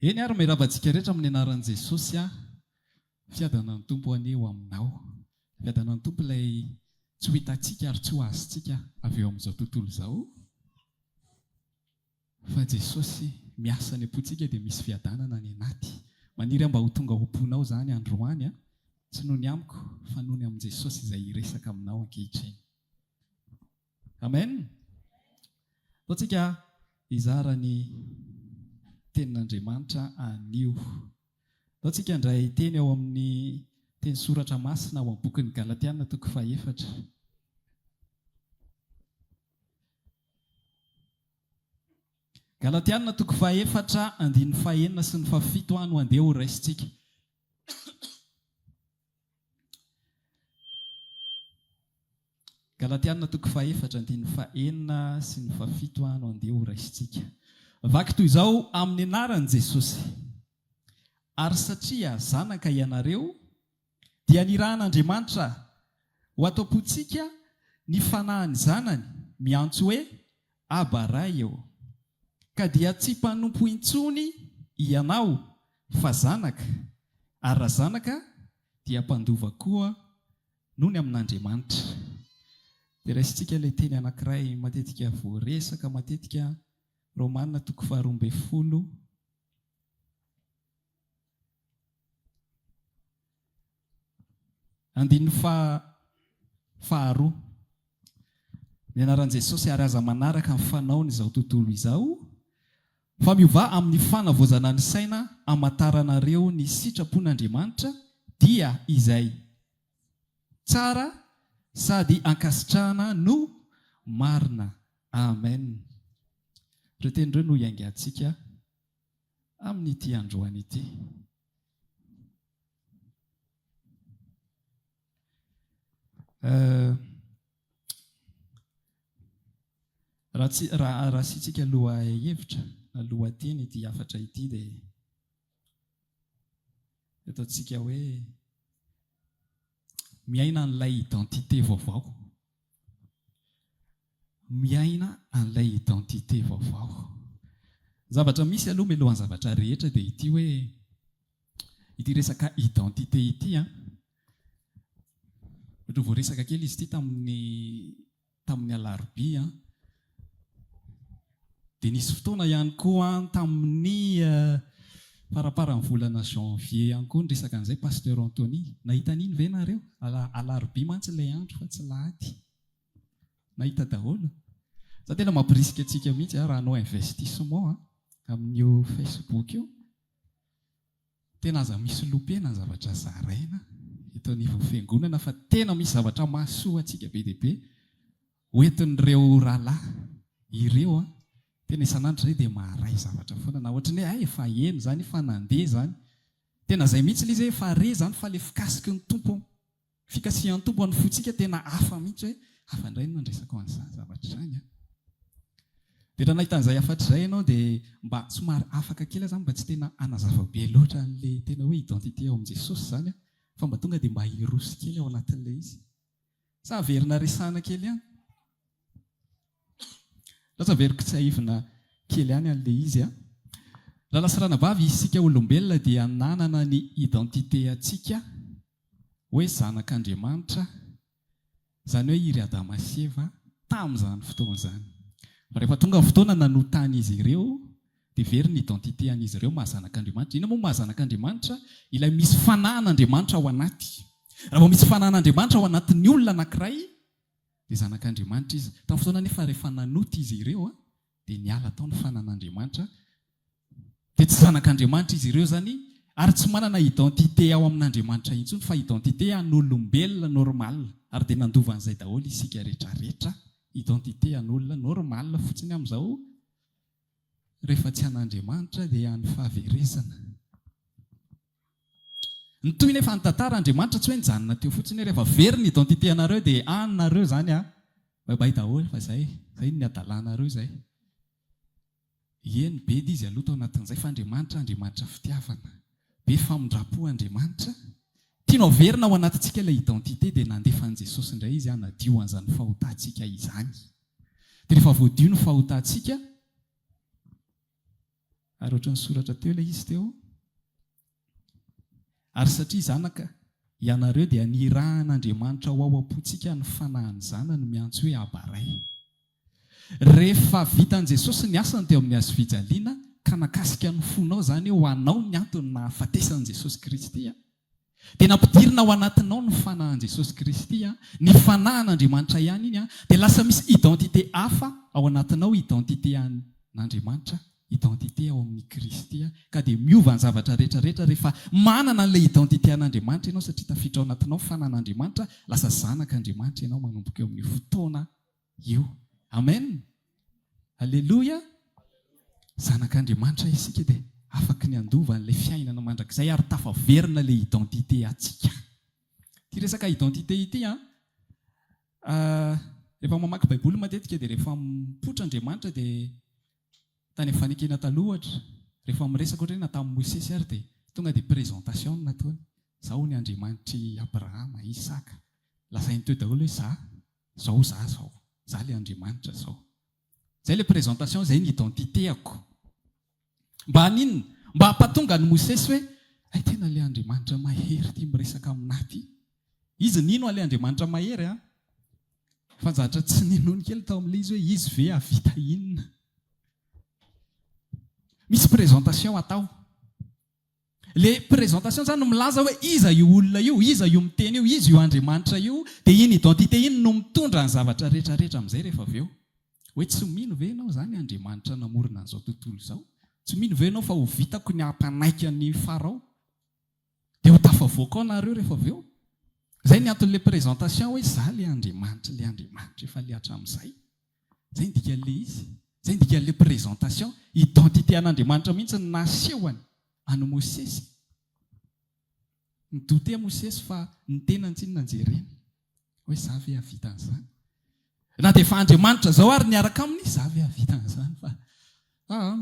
Eny ary miravantsika rehetra amin'ny anaran'i Jesosy fiadana ny tompo aneo aminao. Fiadana ny tompo ilay tsy ho hitantsika ary tsy ho azontsika avy eo amin'izao tontolo izao. Fa Jesosy miasa ny ampontsika dia misy fiadanana ny anaty. Maniry mba ho tonga ho ponao izany androany, tsy noho ny amiko fa noho ny amin'i Jesosy izay hiresaka aminao ankehitriny. Amen. Ataontsika izara ny tenin'Andriamanitra anio. Ataontsika indray teny ao amin'ny teny soratra masina ao amin'ny bokin'ny Galatiana 4. Galatiana 4, andiny 4 sy ny 7 no andeha ho raisitsika. Galatiana 4, andiny 4 sy ny 7 no andeha ho raisitsika. Vaky toy izao amin'ny anaran'i Jesosy. Ary satria zanaka ianareo dia nirahan'Andriamanitra ho atao-pontsika ny fanahany zanany miantso hoe Aba Ray eo. Ka dia tsy mpanompo intsony ianao fa zanaka, ary raha zanaka dia mpandova koa noho ny amin'Andriamanitra. Dia raisitsika ilay teny anankiray matetika voaresaka matetika Romanina 12 andiny 2. Ny anaran'i Jesosy ary aza manaraka ny fanaony izao tontolo izao, fa miova amin'ny fanavoazana ny saina amantaranareo ny sitrapon'Andriamanitra dia izay tsara sady ankasitrahana no marina. Amen. Ireo teny ireo no hiaingantsika amin'ity androany ity. Raha sitsika aloha hevitra, aloha teny ity hafatra ity dia ataontsika hoe miaina an'ilay identité vaovao. Miaina an'ilay identité vaovao. Zavatra misy aloha mialohan'ny zavatra rehetra dia ity hoe ity resaka identité ity ohatra voaresaka kely izy ity tamin'ny alarobia dia nisy fotoana ihany koa tamin'ny faraparan'ny volana janvier ihany koa niresaka an'izay pasteur Anthony. Nahita an'iny ve nareo? Alarobia mantsy ilay andro fa tsy lahady. Nahita daholo. Za tena mampirisika antsika mihitsy raha hanao investissement amin'io Facebook io. Tena aza misy lopena ny zavatra zaraina eto anivon'ny fiangonana fa tena misy zavatra mahasoa antsika be dia be. Hoentin'ireo rahalahy ireo tena isan'andro izay dia maharay zavatra foana na ohatran'ny hoe efa eno izany fa nandeha izany. Tena izay mihitsy ilay izy hoe efa re izany fa ilay fikasiky ny tompo, fikasihan'ny tompo any fotsika tena hafa mihitsy hoe hafa indray no andresako an'izany zavatra izany. Dia raha nahita an'izay afatra izay ianao dia mba somary afaka kely izany mba tsy tena anazava be loatra an'ilay tena hoe identité ao amin'i Jesosy izany fa mba tonga dia mba hiroso kely ao anatin'ilay izy. Sa averina resahana kely ihany. Lasa averiko tsy haivina kely ihany an'ilay izy. Raha lasarana vavy isika olombelona dia nanana ny identité antsika hoe zanak'Andriamanitra, izany hoe iry Adama sy Eva tamin'izany fotoana izany. Fa rehefa tonga ny fotoana nanotany izy ireo dia very ny identité an'izy ireo mahazanak'Andriamanitra. Ina moa mahazanak'Andriamanitra? Ilay misy fanahin'Andriamanitra ao anaty. Raha misy fanahin'Andriamanitra ao anatin'ny olona anankiray dia zanak'Andriamanitra izy. Tamin'ny fotoana nefa rehefa nanoty izy ireo dia niala tao ny fanahin'Andriamanitra. Dia tsy zanak'Andriamanitra izy ireo izany ary tsy manana identité ao amin'Andriamanitra intsony fa identité an'olombelona normal. Ary dia nandova an'izay daholo isika rehetrarehetra. Identité an'olona normal fotsiny amin'izao rehefa tsy an'Andriamanitra dia any fahaverezana. Ny toy nefa ny tantara Andriamanitra tsy hoe nijanona teo fotsiny rehefa very ny identité anareo dia anareo izany baibay daholo fa izay ny adalanareo izay. Eny be dia izy aloha tao anatin'izay fa Andriamanitra fitiavana. Be famindrapo Andriamanitra. Tianao verina ao anatintsika ilay identité dia nandefa an'i Jesosy indray izy nadio an'izany fahotantsika izany. Dia rehefa voadio ny fahotantsika ary ohatran'ny soratra teo ilay izy teo. Ary satria zanaka ianareo dia nirahan'Andriamanitra ho ao am-pontsika ny fanahany zanany miantso hoe Abaray. Rehefa vitan'i Jesosy ny asany teo amin'ny hazo fijaliana ka nakasika ny fonao zany ho anao ny antony nahafatesan'i Jesosy Kristy, dia nampidirina ao anatinao ny fanahan'i Jesosy Kristy, ny fanahan'Andriamanitra ihany iny, dia lasa misy identité hafa ao anatinao, identité an'Andriamanitra, identité ao amin'ny Kristy, ka dia miova ny zavatra rehetrarehetra rehefa manana an'ilay identité an'Andriamanitra ianao, satria tafiditra ao anatinao fanan'Andriamanitra, lasa zanak'Andriamanitra ianao manomboka eo amin'ny fotoana io. Amen. Alleluia. Zanak'Andriamanitra isika dia afaka ny andova n'ilay fiainana mandrakizay ary tafaverina ilay identité atsika. Ty resaka identité ity, rehefa mamaky baiboly matetika dia rehefa mipoitra Andriamanitra dia tany fanekena taloha ohatra, rehefa miresaka ohatra hoe natamin'i Mosesy ary dia tonga dia présentation no nataony. Zao ny Andriamanitry Abrahama, Isaka. Lasainy teo daholo hoe zao ilay Andriamanitra zao. Zay ilay présentation, zay ny identitéako. Mba haninona? Mba hampatonga ny Mosesy hoe tena ilay Andriamanitra mahery ty miresaka aminaty. Izy nino ilay Andriamanitra mahery? Fanjatra tsy ninony kely tao amin'ilay izy hoe izy ve havita inona? Misy présentation atao. Le présentation zany milaza hoe iza io olona io, iza io miteny io, izy io Andriamanitra io, dia iny identité iny no mitondra ny zavatra rehetrarehetra amin'izay rehefa avy eo. Hoe tsy mino ve ianao zany Andriamanitra namorona an'izao tontolo izao? Tsy mino ve ianao fa ho vitako ny hampanaiky ny Farao? Dia ho tafavoaka ao nareo rehefa avy eo. Zay ny anton'ilay présentation hoe za le Andriamanitra efa le hatramin'izay. Zay ny dikan'ilay izy. Zay ny dikan'ilay présentation, identité an'Andriamanitra mihitsy ny nasehony any Mosesy. Nidote Mosesy fa ny tenany tsy nanjereny hoe za ve havita an'izany. Na dia efa Andriamanitra zao ary niaraka aminy, za ve havita an'izany fa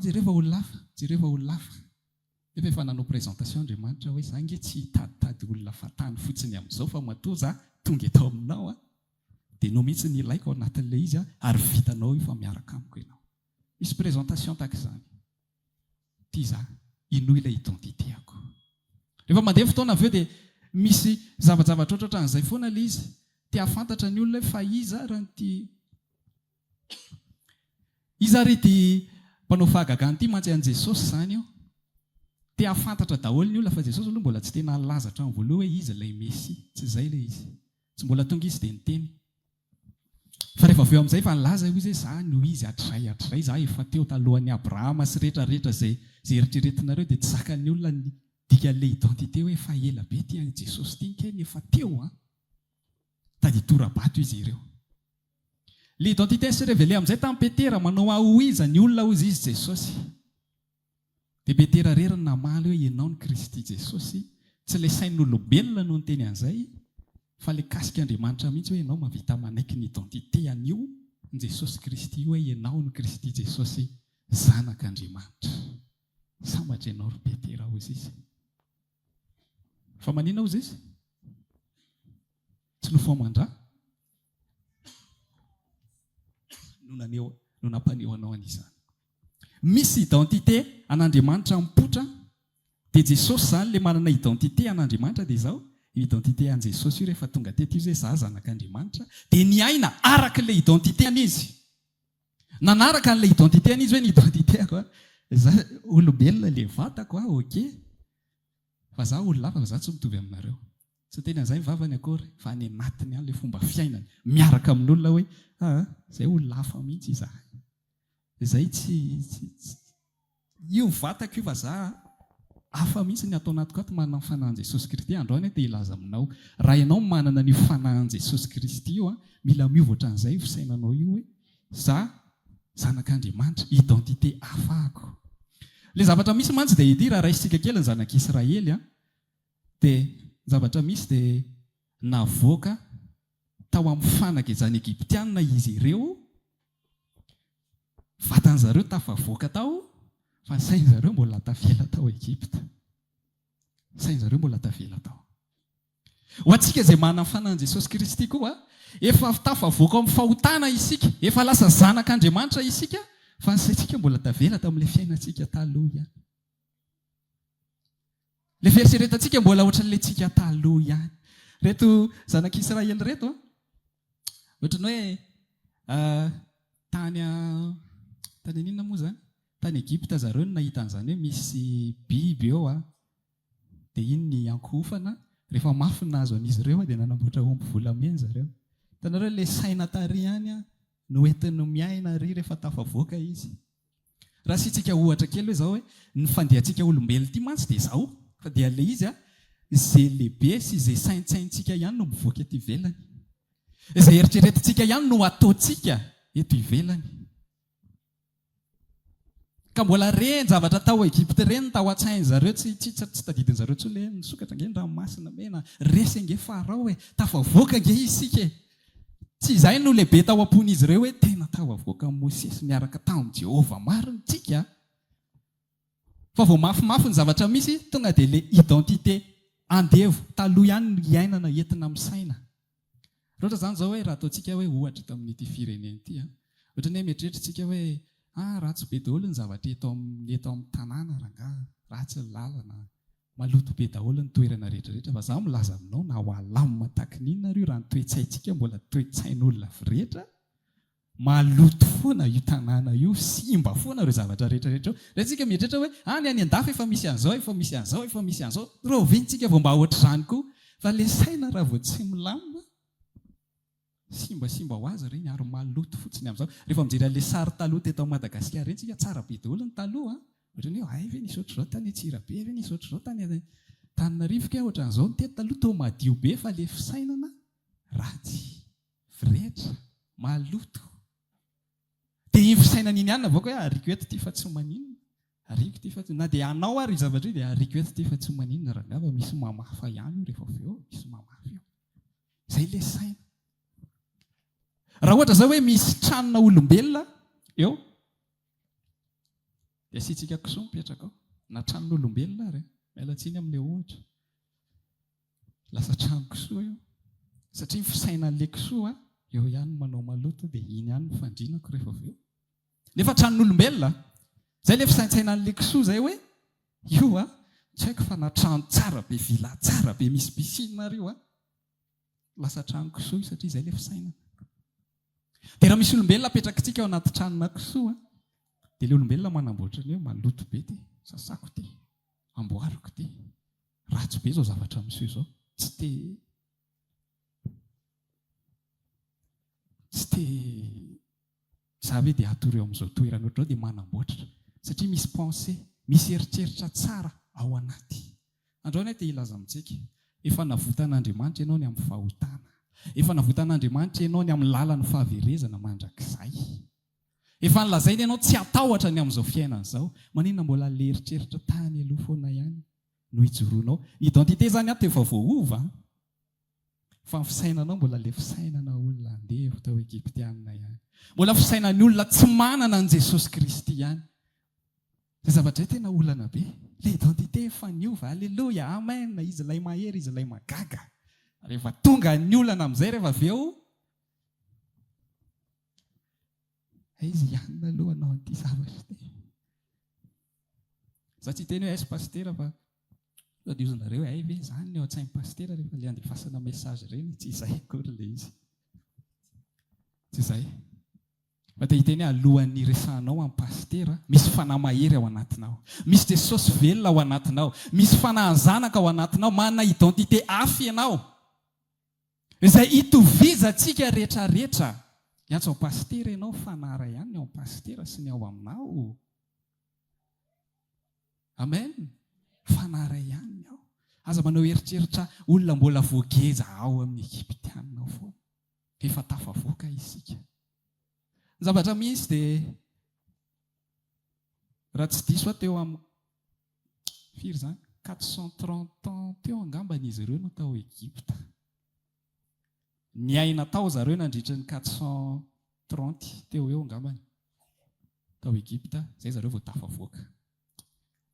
jereva olona hafa. Efa nanao présentation Andriamanitra hoe za nge tsy hitaditady olona fatany fotsiny amin'izao fa matoa za tonga eto aminao, dia no mihitsy ny ilaiko ao anatin'ilay izy ary vitanao efa miaraka amiko ianao. Misy présentation tahaka izany. Ty za ino ilay identitéako. Rehefa mandeha fotoana avy eo dia misy zavajavatra ohatran'izay foana ilay izy. Tia hafantatra ny olona fa iza rety mpanao fahagagana ity mantsy an' Jesosy zany io. Tia hafantatra daholo ny olona fa Jesosy aloha mbola tsy tena nalaza hatramin'ny voaloha hoe izy ilay Mesia. Tsy izay ilay izy. Tsy mbola tonga izy dia niteny. Fa rehefa avy eo amin'izay fa nilaza izy hoe za no izy hatray za efa teo talohan'ny Abrahama sy rehetrarehetra zay eritreretinareo dia tsy zakan'ny olona ny dikan'ilay identité hoe efa ela be ty Jesosy ty nkeny efa teo tady torabato izy ireo. Le identité sy révélé amin'izay tamin'ny Petera manao ahoiza ny olona hozy izy Jesosy. Dia Petera reriny namaly hoe ianao ny Kristy Jesosy, tsy ilay sain'olombelona no niteny an'izay, fa ilay kasik'Andriamanitra mihitsy hoe ianao mavita manaiky ny identité an'io ny Jesosy Kristy hoe ianao ny Kristy Jesosy zanak'Andriamanitra. Sambatra ianao ry Petera hozy izy. Fa manina hozy izy? Tsy nofomandra? No nampaneho anao an'izany. Misy identité an'Andriamanitra mipoitra, dia Jesosy zany le manana identité an'Andriamanitra dia izao, identité an' Jesosy io rehefa tonga teto izy hoe za zanak'Andriamanitra, dia ny aina araka ilay identité an'izy. Nanaraka an'ilay identité an'izy hoe ny identitéako za olombelona le vatako ok. Fa za olona hafa fa za tsy mitovy aminareo. Tsy teny an'izay mivavany akory, fa any anatiny any ilay fomba fiainany. Miaraka amin'olona hoe izay olona hafa mihitsy iza. Izay tsy io vatako io fa za hafa mihitsy ny atao anatiko ato manana ny fanahan'i Jesosy Kristy. Androany dia ilaza aminao. Raha ianao manana ny fanahan'i Jesosy Kristy io, mila miova ohatran'izay fisainanao io hoe za zanak'Andriamanitra, identité hafako. Le zavatra misy mantsy dia ity raha raisitsika kely ny zanak'Israely, dia zavatra misy dia navoaka tao amin'ny fanaka izany Egiptianina izy ireo, vatan'izareo tafavoaka tao, fa sain'izareo mbola tafela tao Egipta. Sain'izareo mbola tafela tao. Ho antsika izay manana ny fanahan'i Jesosy Kristy koa, efa tafavoaka amin'ny fahotana isika, efa lasa zanak'Andriamanitra isika, fa nsaitsika mbola tavela tamin'ilay fiainantsika taloha ihany. Ilay fieritreretantsika mbola ohatran'ilay tsika taloha ihany. Reto zanak'Israely reto ohatrany hoe tany inona moa zany? Tany Egypta zareo no nahita an'izany hoe misy biby eo dia iny ny ankofana. Rehefa mafy nahazo an'izy ireo dia nanamboatra omby volamena zareo. Hitanareo ilay saina tary ihany no entiny miaina ary rehefa tafavoaka izy. Raha sitsika ohatra kely hoe izao hoe ny fandehantsika olombelona ity mantsy dia izao, fa dia ilay izy izay lehibe sy izay saintsaintsika ihany no mivoaka eto ivelany. Izay eritreretintsika ihany no ataontsika eto ivelany. Ka mbola reny zavatra tao Egypta reny tao an-tsainy zareo, tsy tadidiny zareo tsy ilay nisokatra nge ny ranomasina mena, resy nge Farao hoe tafavoaka nge isika. Tsy izay no lehibe tao am-pon'izy ireo hoe tena tafavoaka amin'ny Mosesy miaraka tamin'i Jehovah mariny tsika. Fa vao mafimafy ny zavatra misy tonga dia ilay identité andevo taloha ihany no iainana entina amin'ny saina. Ohatra izany izao hoe raha ataontsika hoe ohatra tamin'ity firenena ity, ohatra ny hoe mieritreritra hoe ratsy be daholo ny zavatra eto amin'ny tanàna rangahy, ratsy ny lalana, maloto be daholo ny toerana rehetrarehetra. Fa izaho milaza aminao na ho alamina tahaka n'inona ry raha ny toe-tsaintsika mbola toe-tsain'olona rehetra, maloto foana io tanàna io, simba foana ireo zavatra rehetrarehetra. Raha tsika mieritreritra hoe ny any an-dafy efa misy an'izao, efa misy an'izao, efa misy an'izao, rovintsika vao mba ohatr'izany koa. Fa ilay saina raha vao tsy milamina, simbasimba ho azy ireny ary maloto fotsiny amin'izao. Rehefa mijery an'ilay sary taloha teto Madagasikara ireny tsika, tsara be daholo ny taloha. Ohatrany hoe ve nisy ohatr'izao tany Antsirabe, ve nisy ohatr'izao tany Antananarivo, ka ohatran'izao ny teto taloha toa madio be, fa ilay fisainana ratsy, vretra, maloto. Dia iny fisainana iny ihany avao koa hoe ariko eto ity fa tsy maninona, ariko ity fa tsy, na dia anao ary zavatra io dia ariko eto ity fa tsy maninona, raha ngava misy mamafa ihany io rehefa avy eo, misy mamafa eo. Izay ilay saina. Raha ohatra izao hoe misy tranona olombelona eo, dia asiantsika kisoa mipetraka ao, na tranon'olombelona ary, miala tsiny amin'ilay ohatra. Lasa trano kisoa io. Satria ny fisainan'ilay kisoa eo ihany manao maloto dia iny ihany no fandrinako rehefa avy eo. Nefa tranon'olombelona, izay ilay fisaintsainan'ilay kisoa izay hoe io tsy haiko fa na trano tsara be, vila tsara be, misy piscine ary io lasa trano kisoa satria izay ilay fisainana. Dia raha misy olombelona apetrakatsika ao anaty tranona kisoa, dia ilay olombelona manamboatra ny hoe maloto be ty, sasako ty, amboariko ty, ratsy be izao zavatra miseho izao, tsy za hoe dia atory eo amin'izao toerana ohatrao dia manamboatra, satria misy pensée, misy eritreritra tsara ao anaty. Androany te hilaza amintsika, efa navotan'Andriamanitra ianao ny amin'ny fahotana, efa navotan'Andriamanitra ianao ny amin'ny lalan'ny fahaverezana mandrakizay. Efa nilazaina ianao tsy atahotra ny amin'izao fiainana izao, maninona mbola le eritreritra tany aloha foana ihany no hijoroanao. Identité izany ato efa voahova, fa ny fisainanao mbola le fisainana olona andevo tao Egyptianina ihany, mbola fisainan'ny olona tsy manana an Jesosy Kristy ihany. Izay zavatra tena olana be, le identité efa niova, alleluia, amen, izy ilay mahery, izy ilay magaga. Rehefa tonga ny olana amin'izay rehefa avy eo, izy ihany aloha anao an'ity zavatra ty. Za tsy teny hoe aiza pastera fa diozanareo ve izany eo an-tsain'ny pastera rehefa ilay andefasana mesazy ireny, tsy izay akory ilay izy. Tsy izay. Fa dia hiteny hoe alohan'ny resahanao amin'ny pastera, misy fanahy mahery ao anatinao, misy Jesosy velona ao anatinao, misy fanahy zanaka ao anatinao, manana identité hafa ianao, izay hitovizantsika rehetrarehetra. Antso amin'ny pastera ianao fanara ihany ny ao amin'ny pastera sy ny ao aminao. Amen. Fanara ihany ao. Aza manao eritreritra olona mbola voageza ao amin'ny Egyptianina ao foana. Efa tafavoaka isika. Ny zavatra misy dia raha tsy diso teo amin'ny firy izany 430 ans teo angamban'izy ireo no tao Egypta. Ny aina tao zareo nandritra ny 430 teo eo angambany tao Egypta, izay zareo vao tafavoaka.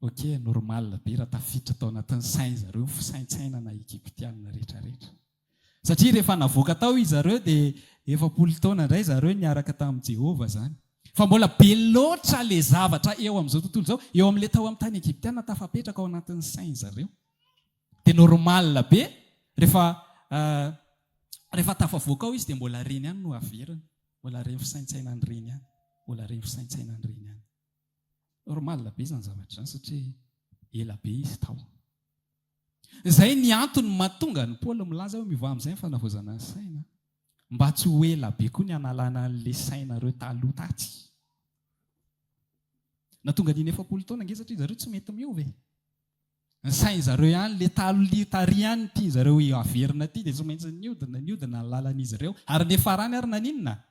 Ok, normal be raha tafiditra tao anatin'ny sainy zareo fisaintsainana Egyptianina rehetrarehetra. Satria rehefa navoaka tao izy zareo dia 70 taona indray zareo niaraka tamin'i Jehovah izany. fa mbola be loatra le zavatra eo amin'izao tontolo izao, eo amin'ilay tao amin'ny tany Egyptiana tafapetraka ao anatin'ny sainy zareo. Dia normal be rehefa tafavoaka ao izy dia mbola reny ihany no averiny, mbola reny fisaintsainany reny ihany, mbola reny fisaintsainany reny ihany. Normal be izany zavatra izany satria ela be izy tao. Izay ny antony mahatonga ny Paoly milaza hoe mivoha amin'izay ny fanavozana ny saina, mba tsy ho ela be koa ny analana an'ilay sainareo taloha taty. Natonga ny 9 taona ange satria zareo tsy mety miova. Ny sainy zareo ihany le taloha tary ihany tia zareo averina ity dia tsy maintsy niodina ny lalan'izy ireo. Ary ny farany ary naninona?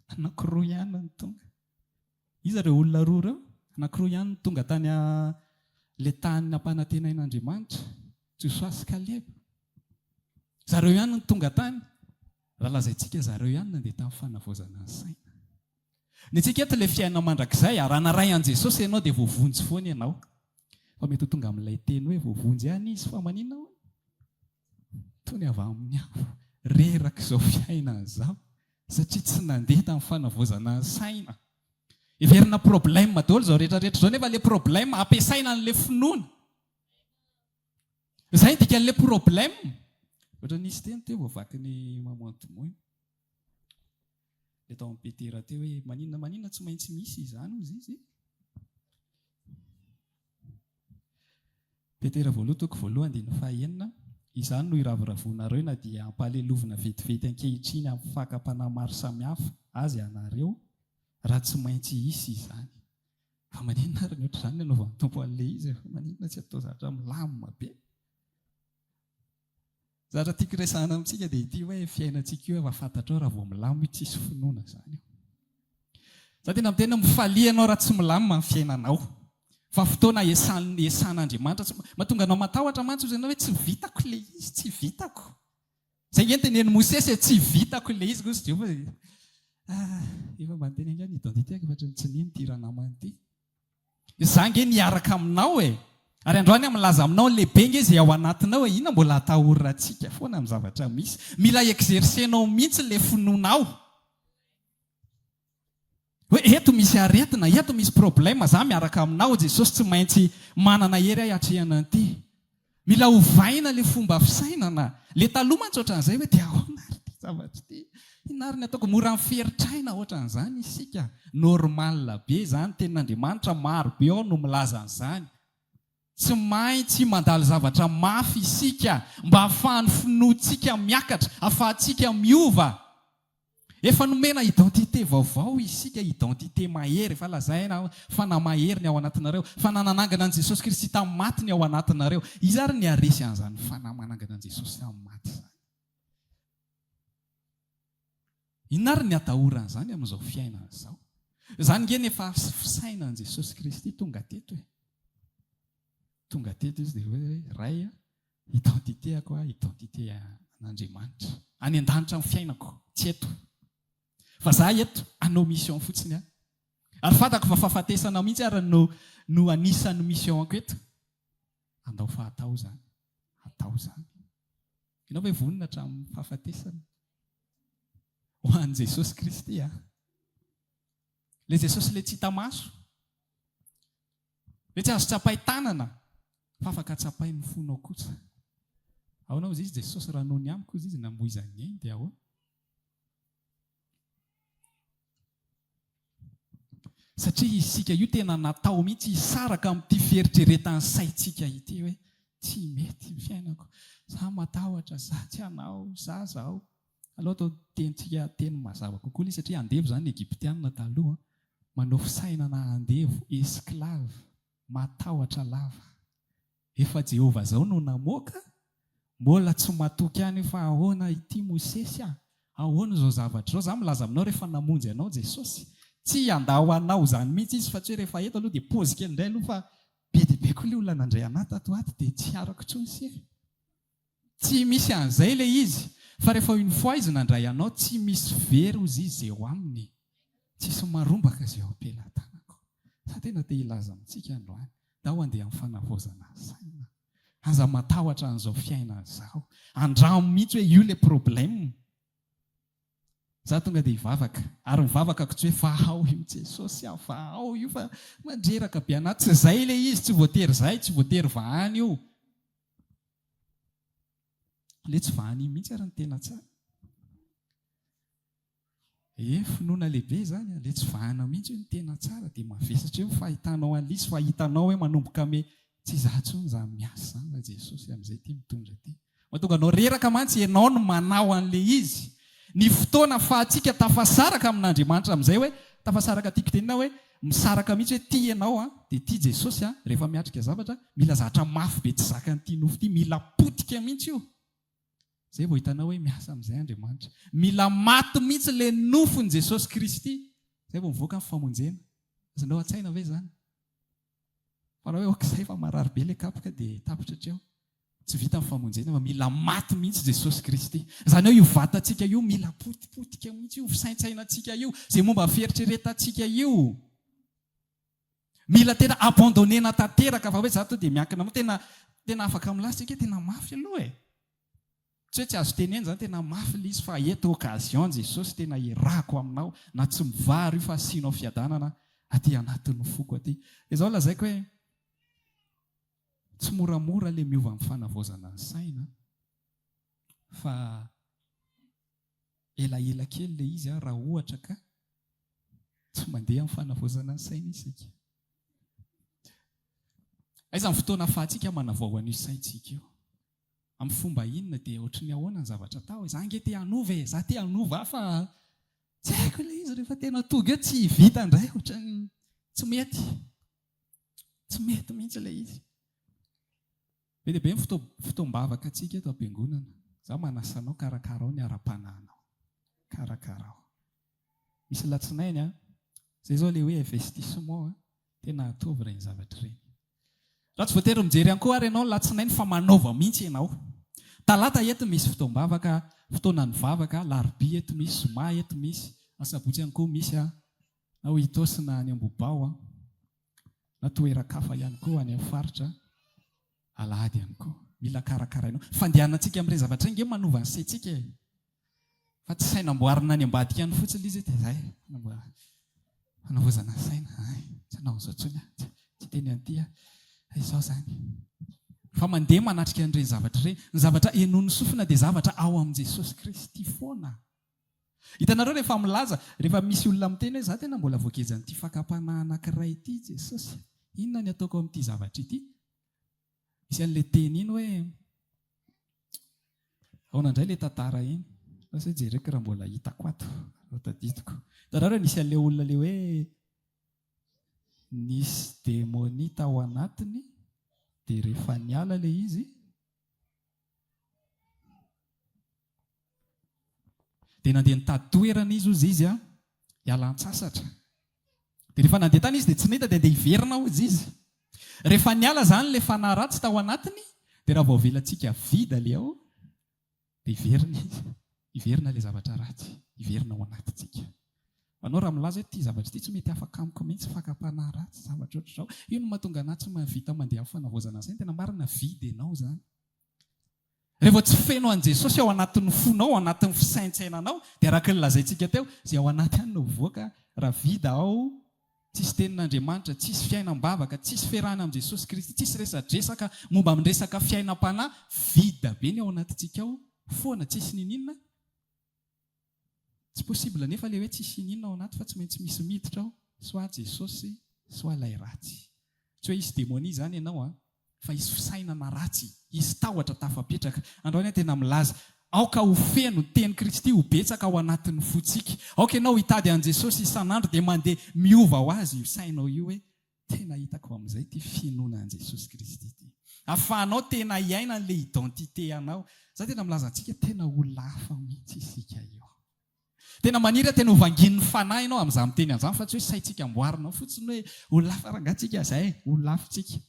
Anankiroa ihany ny tonga. Izy ireo olona roa ireo, anankiroa ihany ny tonga tany le tany ampanantenain'Andriamanitra, Joshua sy Caleb. Zareo ihany ny tonga tany. Raha lazaintsika zareo ihany nandeha tamin'ny fanavozana ny saina. Ny antsika eto ilay fiainana mandrakizay, arahana ray an' Jesosy ianao dia voavonjy foana ianao. Fa mety ho tonga amin'ilay teny hoe voavonjy ihany izy fa maninona hoe tony avy amin'ny aho reraka izao fiainana izao satria tsy nandeha tamin'ny fanavozana ny saina. Heverina problème daholo izao rehetrarehetra izao nefa ilay problème ampiasaina an'ilay finoana. Izay dika an'ilay problème. Ohatra nisy teny teo voavaky ny mamantomoy. Ilay tao amin'ny Petera teo hoe maninona tsy maintsy misy izany hozy izy. Petera 2:1-5. Izany no iraviravonareo na dia ampalelovina vetivety ankehitriny amin'ny fakapanahy maro samihafa azy anareo raha tsy maintsy hisy izany. Fa maninona ary ny ohatr'izany ny anaovan'ny tompo an'ilay izy, maninona tsy atao zavatra milamina be. Zavatra tiako resahana amintsika dia ity hoe fiainantsika io efa fantatrao raha vao milamina tsisy finoana izany. Za tena miteny mifalianao raha tsy milamina ny fiainanao. Fa fotoana esan'Andriamanitra mahatonga anao matahotra mantsy izy ianao hoe tsy vitako ilay izy, tsy vitako. Izay nge tenen'i Mosesy tsy vitako ilay izy koa Jehovah. Efa mba niteny angany identitéko fa tsy nino ity ranamany ity. Za nge niaraka aminao e. Ary androany milaza aminao lehibe nge izay ao anatinao e. Inona mbola atahorana antsika foana amin'ny zavatra misy. Mila exercenao mihitsy ilay finoanao. Hoe eto misy aretina, eto misy problème, za miaraka aminao Jesosy tsy maintsy manana hery ahy hatrehana an'ity. Mila hovaina ilay fomba fisainana. Le taloha mantsy ohatran'izay hoe dia ahoana ary ity zavatra ity. Inona ary ny ataoko mora miferitraina ohatran'izany isika. Normal be izany tenin'Andriamanitra maro be ao no milaza an'izany. Tsy maintsy mandalo zavatra mafy isika mba ahafahan'ny finoantsika miakatra, ahafahantsika miova. Efa nomena identité vaovao isika, identité mahery, fa lazaina fanamahery ny ao anatinareo, fanananangana an'i Jesosy Kristy tamin'ny maty ny ao anatinareo. Izy ary ny aresy an'izany fanamanangana an'i Jesosy tamin'ny maty izany. Inona ary ny atahoran'izany amin'izao fiainana izao? Izany nge nefa fisaina an'i Jesosy Kristy tonga teto e. Tonga teto izy dia hoe ray identité ako, identité an'Andriamanitra. Any an-danitra amin'ny fiainako, tsy eto. Fa za eto anao mission fotsiny aho. Ary fantako fa fahafatesana mihitsy ary no anisan'ny missionko eto. Andao fahatao zany. Atao zany. Ianao hoe vonina hatramin'ny fahafatesana. Ho an'i Jesosy Kristy a. Le Jesosy le tsy hita maso. Le tsy azo tsapay tanana. Fa afaka tsapay ny fonao kosa. Ahoana izy Jesosy raha noho ny amiko izy namoizany ainy dia ahoana? Satria isika io tena natao mihitsy hisaraka amin'ity fieritreretan'ny saintsika ity hoe tsy mety fiainako. Za matahotra, za tsy hanao, za zao. Aloha atao tentsika teny mazava kokoa ilay satria andevo izany ny Egyptianina taloha. Manao fisainana andevo, esklava, matahotra lava. Efa Jehovah zao no namoaka, mbola tsy matoky ihany fa ahoana ity Mosesy a? Ahoana izao zavatra izao? Za milaza aminao rehefa namonjy anao Jesosy. Tsy andao anao izany mihitsy izy fa tsy hoe rehefa eto aloha dia pôzy kely indray aloha fa be dia be koa ilay olona nandray anahy tato ato dia tsy arako intsony sy. Tsy misy an'izay ilay izy. Fa rehefa une fois izy nandray anao tsy misy very hozy izy eo aminy. Tsisy marombaka izay ao am-pelantanako. Sa tena te hilaza amintsika androany. Dao andeha amin'ny fanavozana saina. Aza matahotra an'izao fiainana izao. Andramo mihitsy hoe io ilay problème. za tonga dia hivavaka ary mivavaka tsy hoe fa ao io Jesosy fa ao io fa mandreraka be anaty. Tsy izay ilay izy, tsy voatery izay, tsy voatery vahany io. Le tsy vahany mihitsy ary ny tena tsara. Finoana lehibe izany, le tsy vahana mihitsy ny tena tsara dia mavesatra eo fahitanao an'ilay fa hitanao hoe manomboka me tsy izaho intsony za miasa izany la Jesosy amin'izay ty mitondra ty. Mahatonga anao reraka mantsy ianao no manao an'ilay izy. Ny fotoana fahatsika tafasaraka amin'Andriamanitra amin'izay hoe tafasaraka tiako tenina hoe misaraka mihitsy hoe ty ianao dia ty Jesosy rehefa miatrika zavatra mila zavatra mafy be tsy zakan'ity nofo ty, mila potika mihitsy io. Zay vao hitanao hoe miasa amin'izay Andriamanitra. Mila maty mihitsy ilay nofony Jesosy Kristy. Zay vao mivoaka ny famonjena. Azonao an-tsaina ve izany? Fa raha hoe okizay fa marary be ilay kapoka dia tapitra hatreo. Tsy vita ny famonjena fa mila maty mihitsy Jesosy Kristy. Izany hoe io vatantsika io mila potipotika mihitsy io, fisaintsainantsika io, izay momba fieritreretantsika io. Mila tena abandonena tanteraka fa hoe za to dia miankina tena afaka milasitsika tena mafy aloha e. Tsy hoe tsy azo tenena izany tena mafy ilay izy fa eto okazion Jesosy tena irako aminao na tsy mivary io fa asianao fiadanana aty anatin'ny foko aty. Izao lazaiko hoe tsy moramora ilay miova amin'ny fanavaozana ny saina fa elaela kely ilay izy raha ohatra ka tsy mandeha amin'ny fanavaozana ny saina isika. Aiza ny fotoana fahatsika manavao an'io saintsika io? Amin'ny fomba inona dia ohatry ny ahoana ny zavatra tao? Za nge te hanova e, za te hanova fa tsy haiko ilay izy rehefa tena toga eo tsy vita indray, ohatrany tsy mety. Tsy mety mihitsy ilay izy. Be dia be ny fotoam-bavaka antsika eto am-piangonana. Za manasanao karakarao ny ara-panahinao. Karakarao. Misy latsinainy izay zao ilay hoe investissement tena ataovy ireny zavatra ireny. Raha tsy voatery mijery ihany koa ary ianao latsinainy fa manaova mihitsy ianao. Talata eto misy fotoam-bavaka, fotoanany vavaka, larobia eto misy, zoma eto misy, asabotsy ihany koa misy na ho hitosina any Ambobao, na toeran-kafa ihany koa any amin'ny faritra alahady ihany koa. Mila karakarainao. Fandehanantsika amin'ireny zavatra inge manova ny saintsika e. Fa tsy saina amboarina any ambadika ihany fotsiny izy izay. Fanavaozana saina. Tsy hanao an'izao intsony tsy teny an'ity izao izany. Fa mandeha manatrika an'ireny zavatra ireny. Ny zavatra henon'ny sofina dia zavatra ao amin'i Jesosy Kristy foana. Hitanareo rehefa milaza, rehefa misy olona miteny hoe za tena mbola voakezan'ity fakapana anankiray ity Jesosy. Inona ny ataoko amin'ity zavatra ity? Misy an'ilay teny iny hoe ahoana indray ilay tantara iny? Lasa hoe jereko raha mbola hitako ato, tadidiko. Hitanareo nisy an'ilay olona ilay hoe nisy démonie tao anatiny dia rehefa niala ilay izy dia nandeha nitady toerana izy hiala an-tsasatra. Dia rehefa nandeha tany izy dia tsy nahita dia andeha hiverina hozy izy. Rehefa niala izany ilay fanahy ratsy tao anatiny dia raha vao avelantsika vida ilay ao dia hiverina izy. Hiverina ilay zavatra ratsy, hiverina ao anatintsika. Anao raha milaza hoe ity zavatra ity tsy mety afaka amiko mihitsy fakapana ratsy, zavatra ohatr'izao. Io no mahatonga anahy tsy mahavita mandeha amin'ny fanavaozana saina, tena marina vidy ianao izany. Rehefa tsy feno an'i Jesosy ao anatin'ny fonao, ao anatin'ny fisaintsainanao, dia araka ny lazaintsika teo, izay ao anaty ihany no mivoaka. Raha vida ao, tsisy tenin'Andriamanitra, tsisy fiainam-bavaka, tsisy fiarahana amin'i Jesosy Kristy, tsisy resadresaka momba amin'ny resaka fiainam-panahy, vida be ny ao anatintsika ao, foana tsisy ninina. Tsy possible nefa ilay hoe tsisy ninina ao anaty fa tsy maintsy misy miditra ao, soit Jesosy, soit ilay ratsy. Tsy hoe isy démonie izany ianao fa isy fisainana ratsy, isy tahotra tafapetraka. Androany tena milaza, aoka ho feno teny Kristy ho betsaka ao anatin'ny fotsika. Aoka ianao hitady an' Jesosy isan'andro dia mandeha miova ho azy io sainao io hoe tena hitako amin'izay ty finoana an' Jesosy Kristy ity. Ahafahanao tena hiaina an'ilay identité anao. Za tena milaza antsika tena olona hafa mihitsy isika io. Tena maniry tena ho vangin'ny fanahy ianao amin'izany miteny an'izany fa tsy hoe saintsika amboarinao fotsiny hoe olona hafa rangatsika izay, olona hafantsika.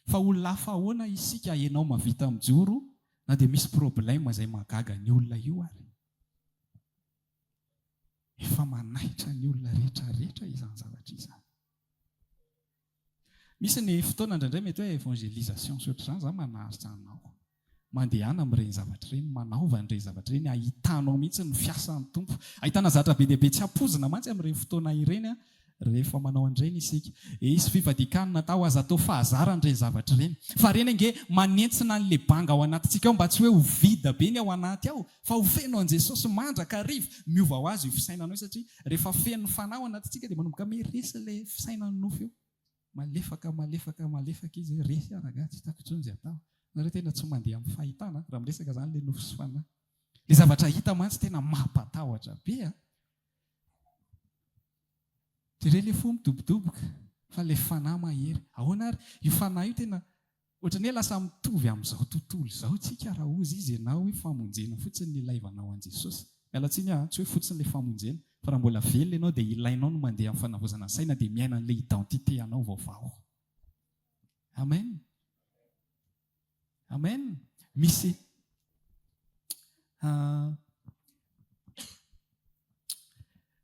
Fa olona hafa ahoana isika ianao mavita mijoro na dia misy problème izay mahagaga ny olona io ary. Efa manaitra ny olona rehetrarehetra izany zavatra izany. Misy ny fotoana indraindray mety hoe évangélisation sy ohatr'izany izany manaharitra anao. mandehana amin'ireny zavatra ireny, manaova an'ireny zavatra ireny, ahitanao mihitsy ny fiasan'ny tompo. Ahitana zavatra be deaibe tsy hampozina mantsy amin'ireny fotoana ireny rehefa manao an'ireny isika. Isy fivadikanina natao aza atao fahazaran'ireny zavatra ireny. Fa reny ange manentsina n'le banga ao anatintsika ao, mba tsy hoe ho vida be ny ao anaty ao, fa ho feno an' Jesosy mandraka arivo, miova ho azy io fisainana io, satria rehefa feno fanahy ao anatintsika dia manomboka miresy ilay fisainany nofo io. Malefaka izy resy araga tsy hitako intsony izay atao. Nareo tena tsy mandeha amin'ny fahitana raha miresaka izany ilay nofo sy fanahy. Ilay zavatra hita mantsy tena mampatahotra be. Dia ireo ilay fo midobodoboka, fa ilay fanahy mahery. Ahoana ary io fanahy io tena ohatran'ny hoe lasa mitovy amin'izao tontolo izao tsika raha ozy izy ianao hoe famonjena fotsiny ny ilaivanao an' Jesosy. Mialatsiny tsy hoe fotsiny ilay famonjena, fa raha mbola velona ianao dia ilainao no mandeha amin'ny fanavozana saina dia miaina an'ilay identité anao vaovao. Amen. Amen. Misy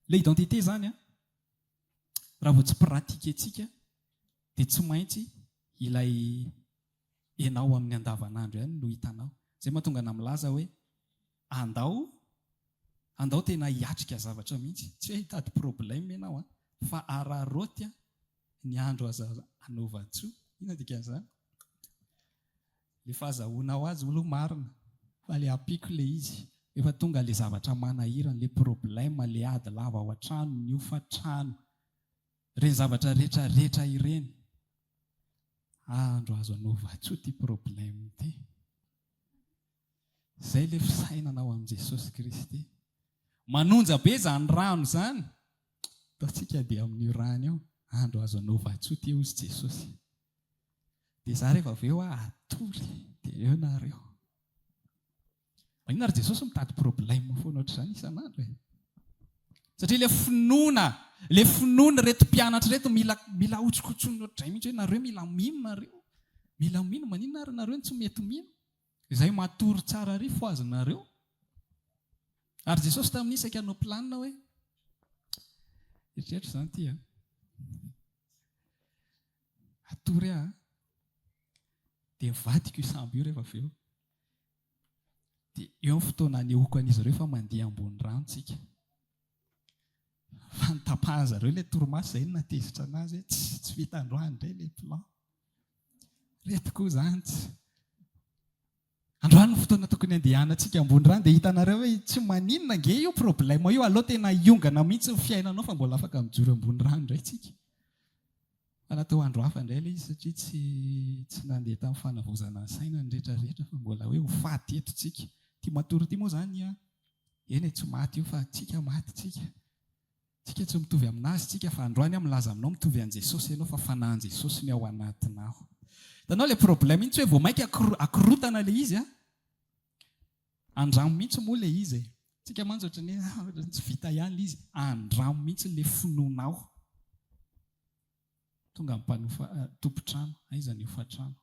ilay identité zany raha vao tsy pratika antsika dia tsy maintsy ilay ianao amin'ny andavanandro ihany no hitanao. Izay mahatonga ana milaza hoe andao tena hiatrika zavatra mihitsy. Tsy hoe hitady problème ianao fa araroty ny andro aza anaova-tsoa. Ina dikan'izany? Ilay fahazahoana ho azy olo marina, fa ilay ampiko ilay izy. Efa tonga ilay zavatra manahirana, ilay problème, ilay ady lava ao an-trano, ny hofa-trano, ireny zavatra rehetrarehetra ireny. Andro azo anaova-tsoa ity problème ity. Izay ilay fisainanao amin'i Jesosy Kristy. Manonja be izany rano izany, ataontsika dia amin'io rano io, andro azo anaova-tsoa ity hozy Jesosy. Dia za rehefa avy eo atory, dia eo nareo. Maninona ary Jesosy mitady problème foana ohatr'izany isan'andro e? Satria ilay finoana reto mpianatra reto mila hotsokotsony ohatr'izay mihitsy hoe nareo mila mino nareo. Mila mino, maninona ary nareo tsy mety mino? Izay matory tsara ary fo azy nareo. Ary Jesosy tamin'ny isaka hanao planina hoe eritreretra izany ity atory dia mivadika io sambo io rehefa avy eo. Dia eo amin'ny fotoana anehoako an'izy ireo fa mandeha ambony rano tsika. Fa nitapahan zareo ilay torimaso izay natezitra anazy hoe tsy vita androany indray ilay plan. Reto koa izany tsy. Androany ny fotoana tokony andehanantsika ambony rano dia hitanareo hoe tsy maninona nge io problème io, aloha tena hiongana mihitsy ny fiainanao fa mbola afaka mijoro ambony rano indray tsika. Fa natao andro hafa indray ilay izy satria tsy nandeha tamin'ny fanavozana saina ny rehetrarehetra fa mbola hoe ho faty eto tsika. Tia matory ity moa izany eny tsy maty io fa tsika maty tsika. Tsika tsy mitovy aminazy tsika fa androany milaza aminao mitovy an' Jesosy ianao fa fanahin' Jesosy ny ao anatinao. Hitanao ilay problème iny tsy hoe vao mainka akorotana ilay izy andramo mihitsy moa ilay izy. Tsika mantsy ohatrany hoe tsy vita ihany ilay izy. Andramo mihitsy ilay finoanao. Tonga amin'ny tompo-trano, aiza ny hofa-trano.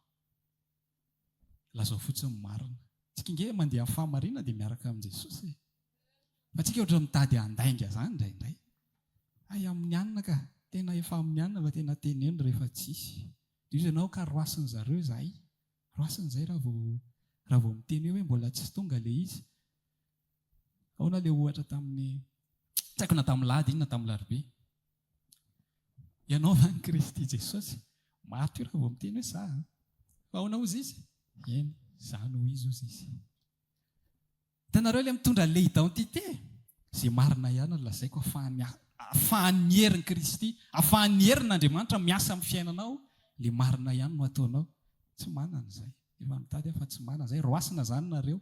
Lazao fotsiny marina. Tsika inge mandeha amin'ny fahamarinana dia miaraka amin'i Jesosy. Fa tsika ohatra mitady handainga izany indraindray. Ay amin'ny anina ka, tena efa amin'ny anina fa tena teneno rehefa tsisy. Dia izy ianao ka roasin' zareo izahay. Roasin' izay raha vao miteny hoe mbola tsy tonga ilay izy. Ahoana ilay ohatra tamin'ny, tsy haiko na tamin'ny lahady iny na tamin'ny larobia. Ianao va ny Kristy Jesosy? Maty io raha vao miteny hoe za. Fa ahoana hozy izy? Eny, za no izy hozy izy. Hitanareo ilay mitondra ilay identité. Izay marina ihany no lazaiko ahafahan'ny herin'i Kristy, ahafahan'ny herin'Andriamanitra miasa amin'ny fiainanao. Ilay marina ihany no ataonao. Tsy manana izay. Efa mitady fa tsy manana izay. Roasina izany nareo.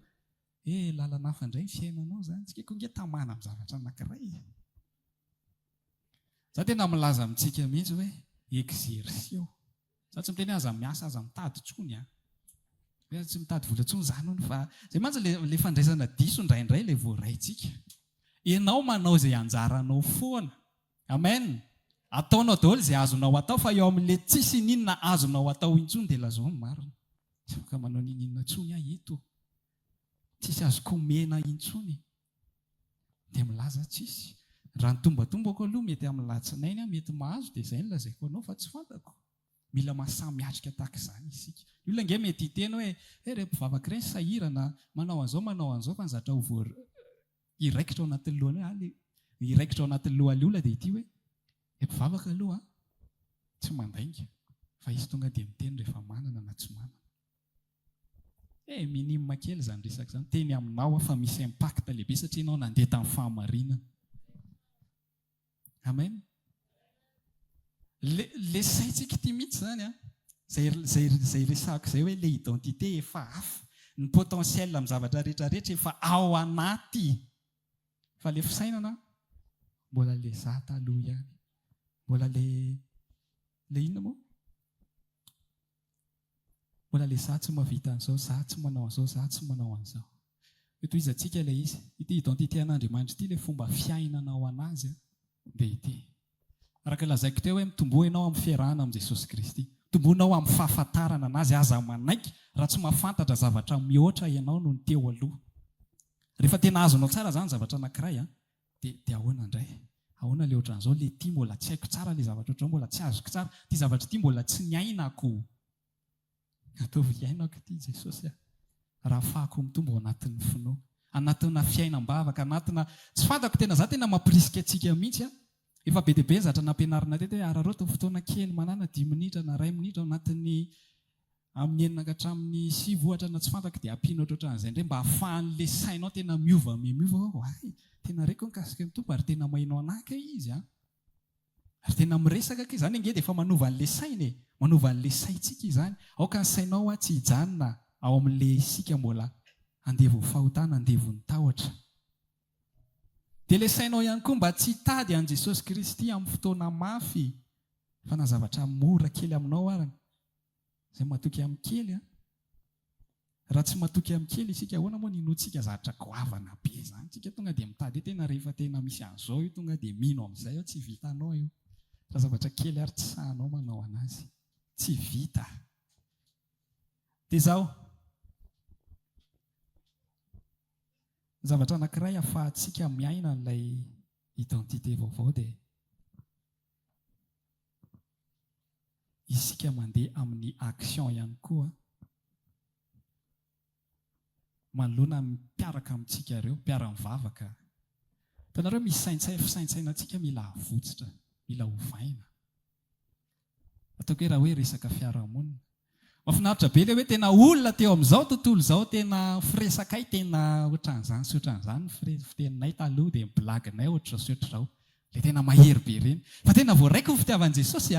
Lalana hafa indray ny fiainanao izany. Tsika koa inge tamana amin'ny zavatra anankiray. Za tena milaza amintsika mihitsy hoe exercice. Za tsy miteny aza miasa, aza mitady tsony. Tsy mitady vola tsony izany hono fa izay mantsy ilay fandraisana diso indraindray ilay voaraintsika. Ianao manao izay anjaranao foana. Amen. Ataonao daholo izay azonao atao fa eo amin'ilay tsisy ninona azonao atao intsony dia lazao ny marina. Tsy afaka manao ninona tsony eto. Tsisy azoko mena intsony. Dia milaza tsisy. Raha ny tombatomba koa aloha mety amin'ny latsinainy mety mahazo dia izay no lazaiko anao fa tsy fantako. mila mahasamiatrika tahaka izany isika. Ny olona nge mety hiteny hoe re mpivavaka ireny sahirana manao an'izao fa ny zatra iraikitra ao anatin'ny lohany iraikitra ao anatin'ny lohan'ny olona dia ity hoe mpivavaka aloha tsy mandainga fa izy tonga dia miteny rehefa manana na tsy manana. Minima kely izany resaka izany. Teny aminao fa misy impact lehibe satria ianao nandeha tamin'ny fahamarinana. Amen. Le saintsika ity mihitsy izany zay resako izay hoe le identité efa hafa, ny potentiel amin'ny zavatra rehetrarehetra efa ao anaty, fa le fisainana mbola le za taloha ihany, mbola le inona moa? Mbola le za tsy mahavita an'izao, za tsy manao an'izao, za tsy manao an'izao. Tohizantsika ilay izy, ity identité an'Andriamanitra ity, le fomba fiainana ao anazy dia ity. Araka lazaiko teo hoe mitomboa ianao amin'ny fiarahana amin'i Jesosy Kristy. Tombonao amin'ny fahafantarana anazy, aza manaiky raha tsy mahafantatra zavatra mihoatra ianao no ny teo aloha. Rehefa tena azonao tsara izany zavatra anankiray dia ahoana indray? Ahoana ilay ohatran'izao? Ilay ity mbola tsy haiko tsara, ilay zavatra ohatran'izao mbola tsy azoko tsara, ity zavatra ity mbola tsy niainako. Ataovy iainako ity Jesosy raha ahafahako mitombo ao anatin'ny finoa, anatina fiainam-bavaka, anatina tsy fantako tena za tena mampirisika antsika mihitsy. Efa be dia be zatra nampianarina teto hoe araroto fotoana kely manana 10 minitra na 2 minitra anatin'ny amin'ny 9 ka hatramin'ny 7 ohatra na tsy fantako dia ampiana ohatran'izay indray mba hahafahan'le sainao tena miova tena reko mikasika ny tompo ary tena mainao anaka izy ary tena miresaka ka izany nge dia efa manova an'le sainy, manova an'le saintsika izany. Aoka ny sainao tsy hijanona ao amin'le isika mbola andevo ny fahotana, andevo ny tahotra. Dia ilay sainao ihany koa mba tsy hitady an'i Jesosy Kristy amin'ny fotoana mafy fa na zavatra mora kely aminao arany izay matoky amin'ny kely. Raha tsy matoky amin'ny kely isika, ahoana moa ninontsika zavatra goavana be izany? Tsika tonga dia mitady tena rehefa tena misy an'izao io tonga dia mino amin'izay eo, tsy vitanao io. Fa zavatra kely ary tsy sahanao manao anazy, tsy vita. Dia izao zavatra anankiray ahafahantsika miaina n'ilay identité vaovao dia isika mandeha amin'ny action ihany koa manoloana miaraka amintsika ireo mpiara-mivavaka. Hitanareo misy fisaintsainantsika mila avotsitra, mila hovaina. Ataoko hoe raha hoe resaka fiarahamonina, mahafinaritra be ilay hoe tena olona teo amin'izao tontolo izao tena firesakay, tena ohatran'izany sy ohatran'izany fiteninay taloha dia blaginay ohatr'izao sy ohatr'izao, ilay tena mahery be ireny. Fa tena voaraiko ny fitiavan'i Jesosy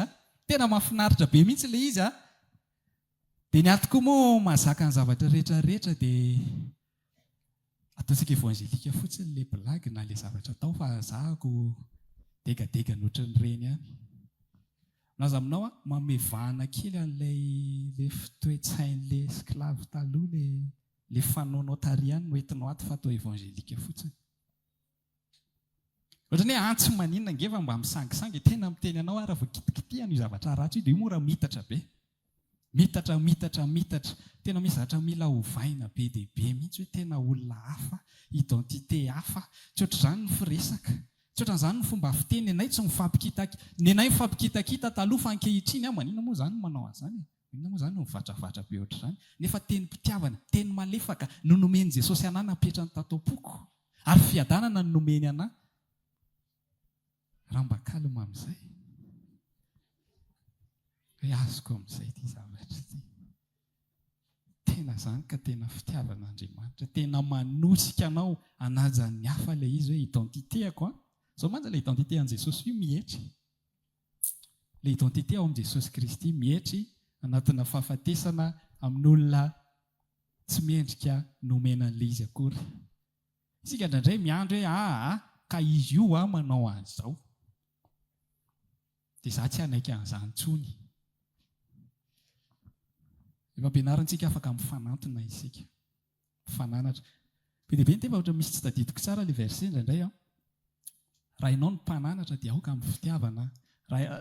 tena mahafinaritra be mihitsy ilay izy dia ny ato koa moa mahazaka ny zavatra rehetrarehetra dia ataontsika evangelika fotsiny ilay blagy na ilay zavatra atao fa zahako degadega nohatran'ireny ihany. Naza aminao mamevahana kely an'ilay fitoetsain'ilay esclave taloha, ilay fanaonao tariany no entinao ato fa atao evangelika fotsiny. Ohatrany hoe antsy maninona ngefa mba misangisangy tena miteny anao raha vao kitikitihana io zavatra ratsy io dia mora mitatra be. Mitatra. Tena misy zavatra mila hovaina be dia be mihitsy hoe tena olona hafa, identité hafa, tsy ohatr'izany ny firesaka. Tsy ohatran'izany ny fomba fiteny, nenay tsy nenay mifampikitakita taloha fa ankehitriny maninona moa izany manao an'izany? Inona moa izany no mivantravatra be ohatr'izany? Nefa teny mpitiavana, teny malefaka no nomeny Jesosy anahy napetrany tato am-poko ary fiadanana no nomeny anahy. Raha mba kalma amin'izay hoe azoko amin'izay ity zavatra ity. Tena izany ka tena fitiavan'Andriamanitra, tena manosika anao hanaja ny hafa ilay izy hoe identitéako. Izao manja ilay identité an'i Jesosy io mihetry. Ilay identité ao amin'i Jesosy Kristy mihetry anatina fahafatesana amin'ny olona tsy miendrika nomenan'ilay izy akory. Isika indraindray miandry hoe ka izy io manao an'izao. Dia za tsy hanaiky an'izany intsony. Efa ampianarantsika afaka mifanantona isika. Mifananatra. Be dia be ny tefa ohatra misy tsy tadidiko tsara ilay verset indraindray. Raha ianao ny mpananatra dia aoka amin'ny fitiavana.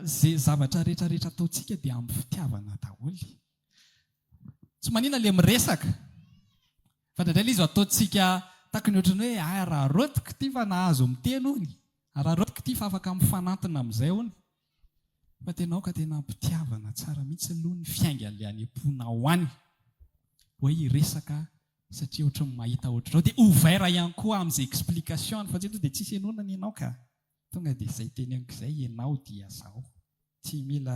Izay zavatra rehetrarehetra ataontsika dia amin'ny fitiavana daholo. Tsy maninona ilay miresaka. Fa indraindray ilay izy ataontsika tahaka ny ohatrany hoe raha rotiko ity fa nahazo miteny hony. Raha rotiko ity fa afaka mifanantona amin'izay hony. fa tenao ka tena mpitiavana tsara mihitsy aloha ny fiainga le any am-pona ho any hoe iresaka satria ohatra ny mahita ohatrao dia ouvert ihany koa amin'izay explication fa tsy eto dia tsisy enonana ianao ka tonga dia izay teneniko izay ianao dia zao tsy mila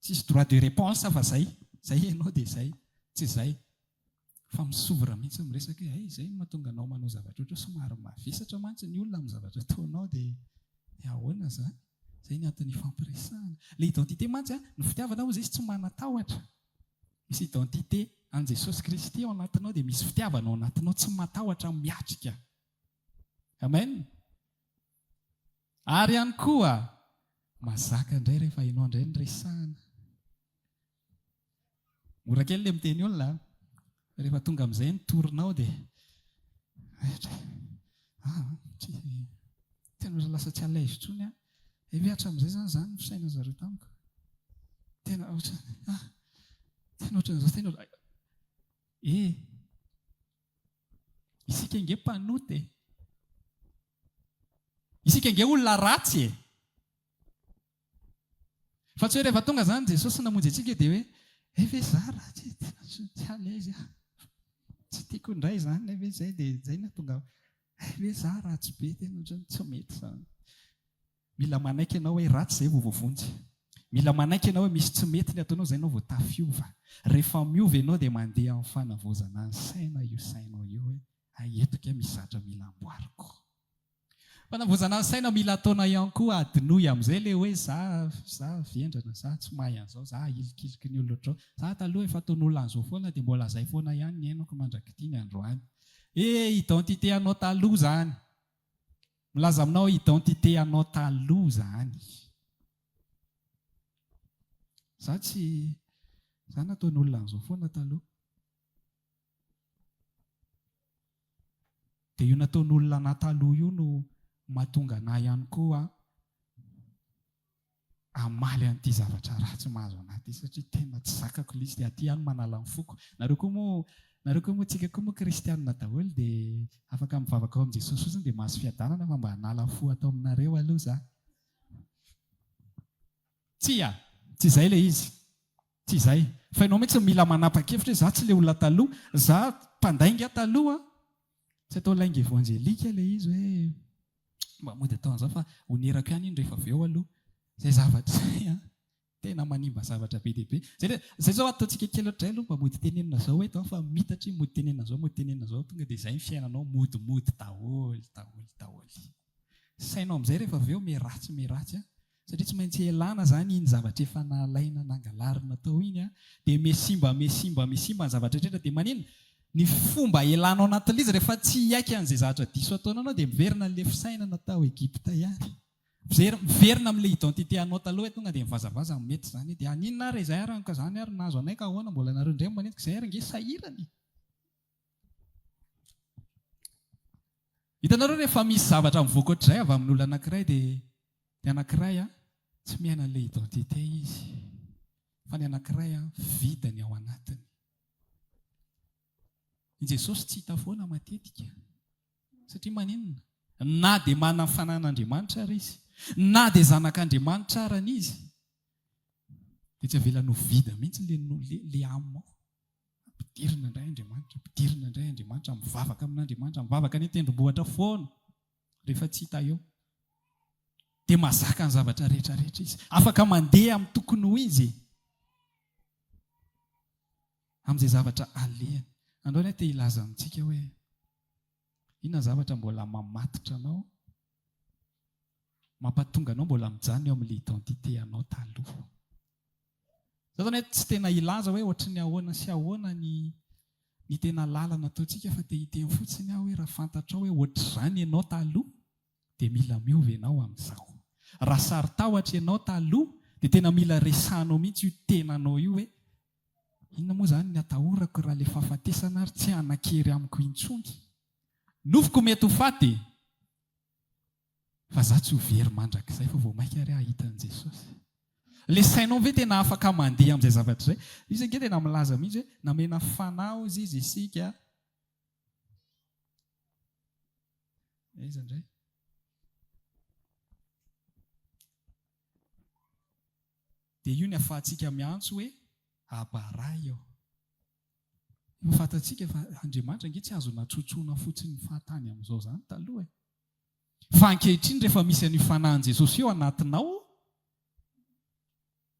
tsisy droit de réponse fa zay ianao dia zay tsy zay fa misovra mihitsy miresaka hoe izay mahatonga anao manao zavatra ohatra somary mavesatra mantsy ny olona amin'ny zavatra ataonao dia ahoana zany zay ny antony fampiresahana le identité mantsy ny fitiavana hozy izy tsy manatahotra misy identité an' Jesosy Kristy ao anatinao dia misy fitiavana ao anatinao tsy matahotra miatrika amen ary ihany koa mazaka indray rehefa ianao indray ny resahana mora kely le miteny olona rehefa tonga amin'izay ny torinao dia tena lasa tsy alaizy intsony eviatra amin'izay zany ny fisaina zareo tamiko tena ohatran'izao tena isika inge mpanoty isika inge olona ratsy fa tsy hoe rehefa tonga zany Jesosy namonjy antsika dia hoe ve za ratsy tsy alaizy tsy tiako indray zany ve zay dia zay na tonga ve za ratsy be tena ohatrany tsy mety zany mila manaiky ianao hoe ratsy izay vovovonjy mila manaiky ianao hoe misy tsy mety ny ataonao izay ianao vao tafiova rehefa miova ianao dia mandeha amin'ny fanavozana ny saina io sainao io hoe aetoka misy zatra mila amboariko fanavozana ny saina mila ataona ihany koa adinoy amin'izay le hoe za vendrana za tsy mahay an'izao za ilikiliky ny olona ohatrao za taloha efa ataon'olona an'izao foana dia mbola zay foana ihany ny hainako mandrakity ny androany identité anao taloha zany milaza aminao identité anao taloha zany za nataon'olona an'izao foana taloha dia io nataon'olona nataloha io no mahatonga ana ihany koa amaly an'ity zavatra ratsy mahazo anaty satria tena tsy zakako lizy dia aty ihany manala ny foko nareo koa moa tsika koa moa kristianina daholo dia afaka mivavaka ao amin'i Jesosy fotsiny dia mahazo fiadanana fa mba hanala fo atao aminareo aloha za tsy izay le izy tsy izay fa ianao mihitsy mila manapa-kevitra hoe za tsy le olona taloha za mpandainga taloha tsy atao lainga evanjelika le izy hoe mba mody atao an'izao fa onerako ihany iny rehefa avy eo aloha zay zavatra zay tena manimba zavatra be dia be zay zao ataontsika kely ohatray aloha mba mody tenenina zao eto fa mitatra mody tenenina zao tonga dia izay ny fiainanao modimody daholy sainao amin'izay rehefa avy eo miratsy satria tsy maintsy elana zany iny zavatra efa nalaina nangalarina tao iny dia mesimba ny zavatra rehetra dia manina ny fomba elanao anatin'ilay izy rehefa tsy hiaiky an'izay zavatra diso ataonao anao dia miverina an'ilay fisaina natao Egipta ihany miverina amin'ilay identité anao taloha tonga dia mivazavaza mety zany dia aninona ary izay ary ka zany ary nahazo anay ka ahoana mbola nareo indray manentiko izay ary nge sahirany hitanareo rehefa misy zavatra mivoaka ohatr'izay avy amin'ny olona anankiray dia anankiray tsy miaina an'ilay identité izy fa ny anankiray vidany ao anatiny i Jesosy tsy hita foana matetika satria maninona na dia manana fanan'Andriamanitra ary izy na dia zanak'Andriamanitra arany izy dia tsy avela no vida mihitsy le aminao ampidirina indray Andriamanitra mivavaka amin'Andriamanitra mivavaka ny tendrombohitra foana rehefa tsy hita eo dia mazaka ny zavatra rehetrarehetra izy afaka mandeha amin'ny tokony ho izy amin'izay zavatra alehany andao ny te hilaza amintsika hoe inona zavatra mbola mamatotra anao mampatonga anao mbola mijanona eo amin'ilay identité anao taloha zany hoe tsy tena ilaza hoe ohatry ny ahoana sy ahoana ny tena lalana ataontsika fa te hiteny fotsiny aho hoe raha fantatrao hoe ohatr'izany ianao taloha dia mila miova ianao amin'izao raha sarotahotra ianao taloha dia tena mila resahanao mihitsy io tenanao io hoe inona moa zany ny atahorako raha le fahafatesana ary tsy hanakery amiko intsony nofoko mety ho faty fa za tsy ho very mandrakizay fa vao mainka ary ahitan'i Jesosy le sainao ve tena afaka mandeha amin'izay zavatra izay izy ange tena milaza mihitsy hoe namena fanao izy isika iza indray dia io ny ahafahantsika miantso hoe abaray eo. Mahafantatsika fa Andriamanitra ange tsy azo natsotsoana fotsiny fahatany amin'izao izany taloha. Fa ankehitriny rehefa misy an'io fanahin Jesosy io anatinao,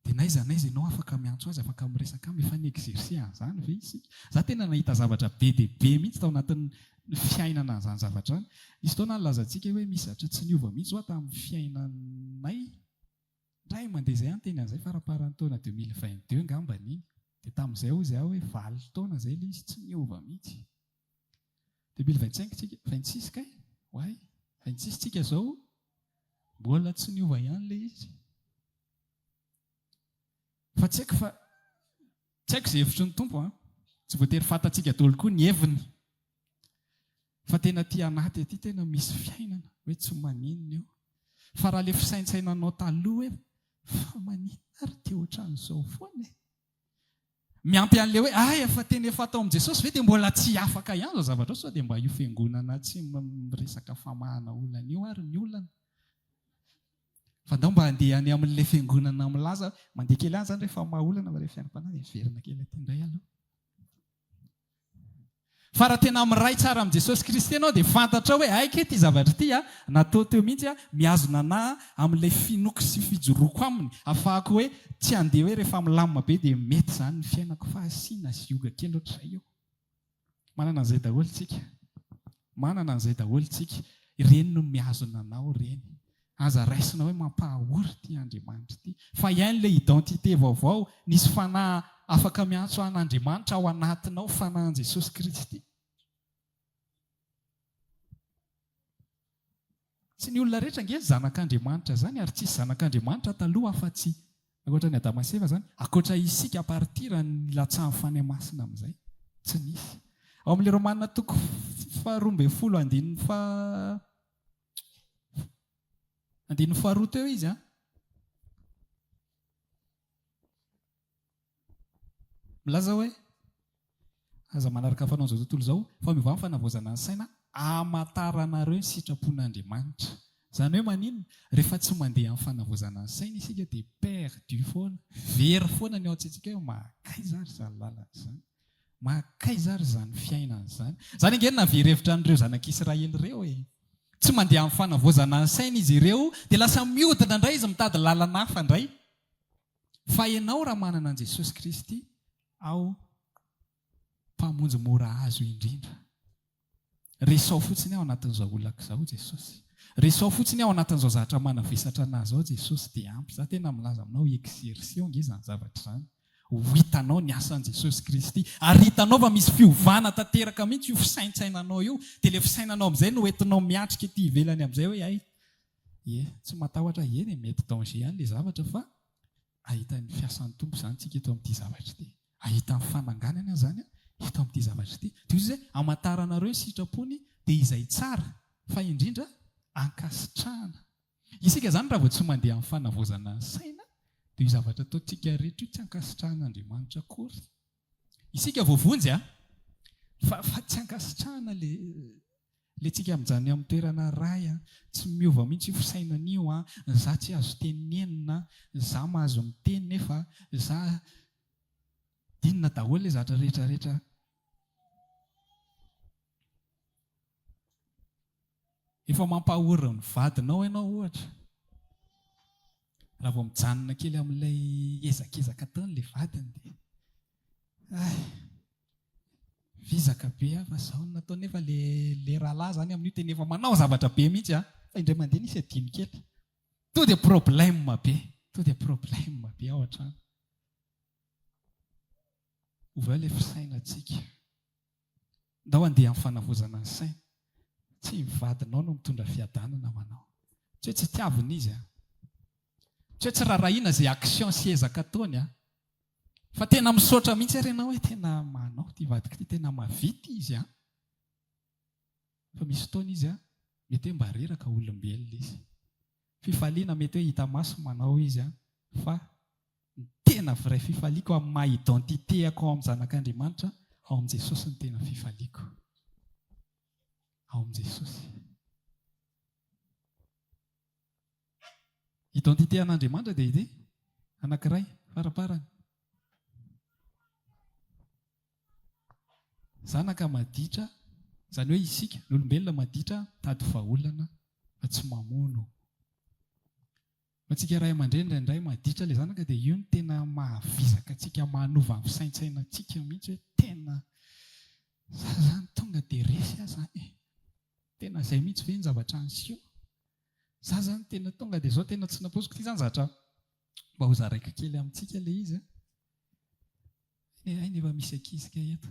dia na iza ianao afaka miantso azy, afaka miresaka aminy, efa ny-exercer an'izany ve isika. Za tena nahita zavatra be dia be mihitsy tao anatin'ny fiainana an'izany zavatra any. Misy fotoana nilazantsika hoe misy zavatra tsy niova mihitsy ho tamin'ny fiainanay. Ray mandeha izay teny an'izay faraparan'ny taona 2022 angamba niny. Dia tamin'izay hoy aho hoe 9 taona izay ilay izy tsy niova mihitsy. 2025 tsika, 26 kay, hoay, 26 tsika izao, mbola tsy niova ihany ilay izy. Fa tsy haiko izay hevitry ny tompo, tsy voatery fantatsika daholo koa ny heviny. Fa tena aty anaty aty tena misy fiainana, hoe tsy maninona eo. Fa raha ilay fisaintsainanao taloha hoe fa maninona ary teo ohatran'izao foana e. Miampy an'ilay hoe efa teny efa tao amin'i Jesosy ve dia mbola tsy afaka ihany izao zavatra sao dia mba io fiangonana tsy miresaka famahana olana io ary ny olana. Fa ndao mba handeha any amin'ilay fiangonana milaza, mandeha kely any izany rehefa maha-olana fa rehefa fiainam-panahy verina kely aty indray aloha. Fa raha tena miray tsara amin'i Jesosy Kristy ianao dia fantatra hoe aika ity zavatra ity natao teo mihitsy mihazona anahy amin'ilay finoako sy fijoroako aminy, ahafahako hoe tsy handeha hoe rehefa milamina be dia mety izany ny fiainako fa asiana sy yoga kely ohatr'izay eo. Manana an'izay daholo tsika. Manana an'izay daholo tsika. Ireny no mihazona anao ireny. Aza raisina hoe mampahahory ity Andriamanitra ity. Fa ihany ilay identité vaovao, nisy fanahy afaka miantso an'Andriamanitra ao anatinao, fanahin Jesosy Kristy. Tsy ny olona rehetra ange zanak'Andriamanitra izany ary tsisy zanak'Andriamanitra taloha afa-tsy ankoatra ny Adama sy Eva izany, ankoatra isika apartira ny latsahan'ny fanahy masina amin'izay. Tsy nisy. Ao amin'ilay Romanina toko 12 teo izy milaza hoe aza manaraka fanaon'izao tontolo izao fa miova amin'ny fanavozana ny saina amantaranareo ny sitrapon'Andriamanitra. Izany hoe maninona? Rehefa tsy mandeha amin'ny fanavozana ny saina isika dia perdu foana, very foana ny ao an-tsika hoe mahakay zary izany lalana izany, mahakay zary izany fiainana izany. Izany ange navery hevitra an'ireo zanak'Israely ireo e. Tsy mandeha amin'ny fanavozana ny saina izy ireo dia lasa miodina indray izy mitady lalana hafa indray. Fa ianao raha manana an Jesosy Kristy ao mpamonjy mora azo indrindra. Resao fotsiny ao anatin'izao olaka izao Jesosy. Resao fotsiny ao anatin'izao zavatra manavesatra anazy ao Jesosy dia ampy. Za tena milaza aminao exercice nge izany zavatra izany. Ho hitanao ny asan'i Jesosy Kristy. Ary hitanao fa misy fiovana tanteraka mihitsy io fisaintsainanao io. Dia ilay fisainanao amin'izay no entinao miatrika ety ivelany amin'izay hoe tsy matahotra mety danger ihany ilay zavatra fa ahita ny fiasan'ny tompo izany tsika eto amin'ity zavatra ity. Ahita ny fananganana izany eto amin'ity zavatra ity. Dia izy amantaranareo ny sitrapony dia izay tsara fa indrindra ankasitrahana. Isika izany raha vao tsy mandeha amin'ny fanavozana ny saina dia io zavatra ataontsika rehetra io tsy ankasitrahana akory. Isika voavonjy fa tsy ankasitrahana ilay tsika mijany amin'ny toerana ray tsy miova mihitsy io fisainan'io za tsy azo tenenina, za mahazo miteny nefa za dinina daholo ilay zavatra rehetrarehetra. Efa mampahory ny vadinao ianao ohatra. Raha vao mijanona kely amin'ilay ezakezaka ataon'ilay vadiny dia vizaka be fa izao natao nefa ilay rahalahy izany amin'io tena efa manao zavatra be mihitsy fa indray mandeha nisy adiny kely. To dia problème be ao an-trano. Ovao ilay fisainantsika. Ndao andeha amin'ny fanavozana ny saina. Tsy vadinao no mitondra fiadanana manao. Tsy hoe tsy tiavina izy tsy hoe tsy rarahiana izay action sy ezaka ataony fa tena misaotra mihitsy ary ianao hoe tena manao ty vadiko ty tena mavity izy fa misy fotoana izy mety hoe mba reraka olombelona izy. Fifaliana mety hoe hita maso manao izy fa ny tena vrai fifaliako amin'ny maha identitéako ao amin'ny zanak'Andriamanitra ao amin'i Jesosy ny tena fifaliako. Ao amin'i Jesosy. Identité an'Andriamanitra dia ity anankiray faraparany. Zanaka maditra, izany hoe isika ny olombelona maditra tady vahaolana fa tsy mamono. Antsika ray aman-dreny indraindray maditra ilay zanaka dia io no tena mahavizaka antsika, manova ny fisaintsainantsika mihitsy hoe tena za zany tonga dia resy aho zany. Tena izay mihitsy ve ny zavatra ansiho. Za zany tena tonga dia izao tena tsy naposiko ity zany zavatra mba ho zaraika kely amintsika ilay izy. Ay nefa misy ankizika eto.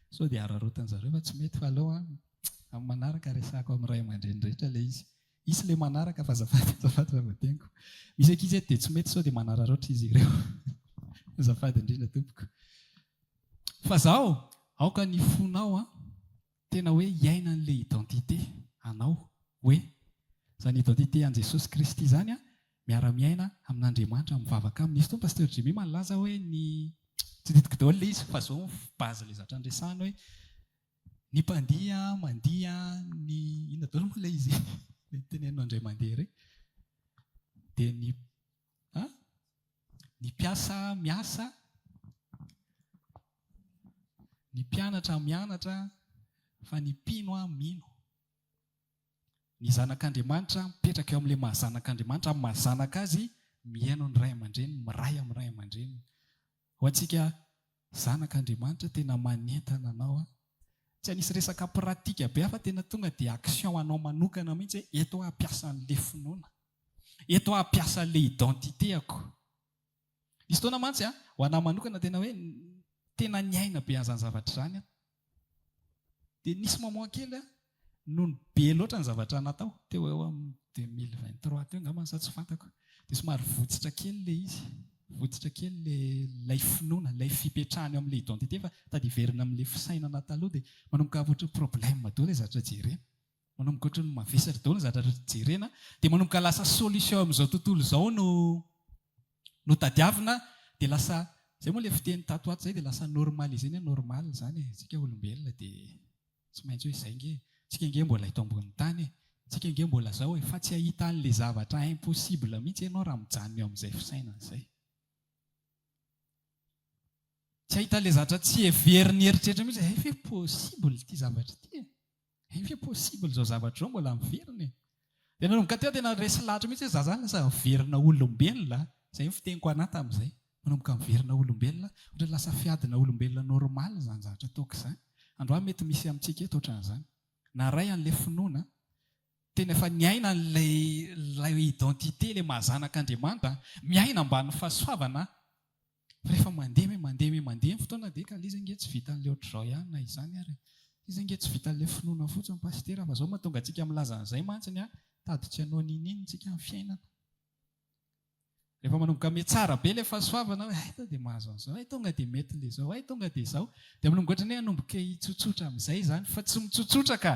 Sao dia ararotan zareo fa tsy mety fa aleo amin'ny manaraka resako amin'ny ray aman-dreny rehetra ilay izy. Isy ilay manaraka fa azafady fa voateniko. Misy ankizy eto dia tsy mety sao dia manararoatra izy ireo. Azafady indrindra tompoko. Fa zaho aoka ny fonao tena hoe hiaina an'ilay identité anao hoe izany identité an' Jesosy Kristy izany miara-miaina amin'Andriamanitra mivavaka aminy. Misy toa pasteur Jimmy malaza hoe ny tsy ditiko daholo ilay izy fa izao bazy ilay zatra andresahana hoe ny mpandiha mandiha ny inona daholo moa ilay izy tenenao indray mandeha ireny dia ny mpiasa miasa, ny mpianatra mianatra, fa ny mpino mino. Ny zanak'Andriamanitra mipetraka eo amin'ilay mahazanak'Andriamanitra, amin'ny mahazanaka azy mihaino ny ray aman-dreny, miray amin'ny ray aman-dreny. Ho antsika zanak'Andriamanitra tena manentana anao tsy anisy resaka pratika be fa tena tonga dia action anao manokana mihitsy hoe eto aho hampiasa an'ilay finoana, eto aho hampiasa an'ilay identitéako. Nisy fotoana mantsy ho anahy manokana tena hoe tena niaina be an'izany zavatra izany dia nisy mamoa kely noho ny be loatra ny zavatra natao teo eo amin'ny 2023 teo angamba sa tsy fantako dia somary votsitra kely ilay izy, votsitra kely ilay finoana, ilay fipetrahany amin'ilay identité fa tady hiverina amin'ilay fisainana taloha dia manomboka ohatry problème daholo ilay zavatra jerena, manomboka ohatry ny mavesatra daholo ny zavatra jerena dia manomboka lasa solution amin'izao tontolo izao no tadiavina dia lasa izay moa ilay fiteny tato ato izay dia lasa normalisena normal izany tsika olombelona dia tsy maintsy hoe izay nge tsika nge mbola hito ambonin'ny tany, tsika nge mbola izao fa tsy hahita an'ilay zavatra impossible mihitsy ianao raha mijanona eo amin'izay fisainana izay. Tsy hahita an'ilay zavatra tsy heveriny eritreritra mihitsy efa possible ity zavatra ity, efa possible izao zavatra izao mbola miveriny. Dia nanomboka teo tena resy lahatra mihitsy hoe za zany lasa miverina olombelona, izay ny fiteniko anahy tamin'izay. Manomboka miverina olombelona, ohatra lasa fiadina olombelona normal izany zavatra ataoko izany. Androany mety misy amintsika eto ohatran'izany. Na ray an'ilay finoana, tena efa niaina an'ilay identité, ilay mahazanak'Andriamanitra, miaina ambany fahasoavana. Rehefa mandeha fotoana dia ka izy nge tsy vita an'ilay ohatr'izao ihany na izany ary. Izy nge tsy vita an'ilay finoana fotsiny pastera fa izao mahatonga antsika milaza an'izay mantsiny tady tsy hanao ninino tsika amin'ny fiainana. Rehefa manomboka ame tsara be ilay fahasoavana hoe tonga dia mahazo an'izao, tonga dia mety ilay izao, tonga dia izao. Dia manomboka ohatran'ny hoe hanomboka hitsotsotra amin'izay izany fa tsy mitsotsotra ka.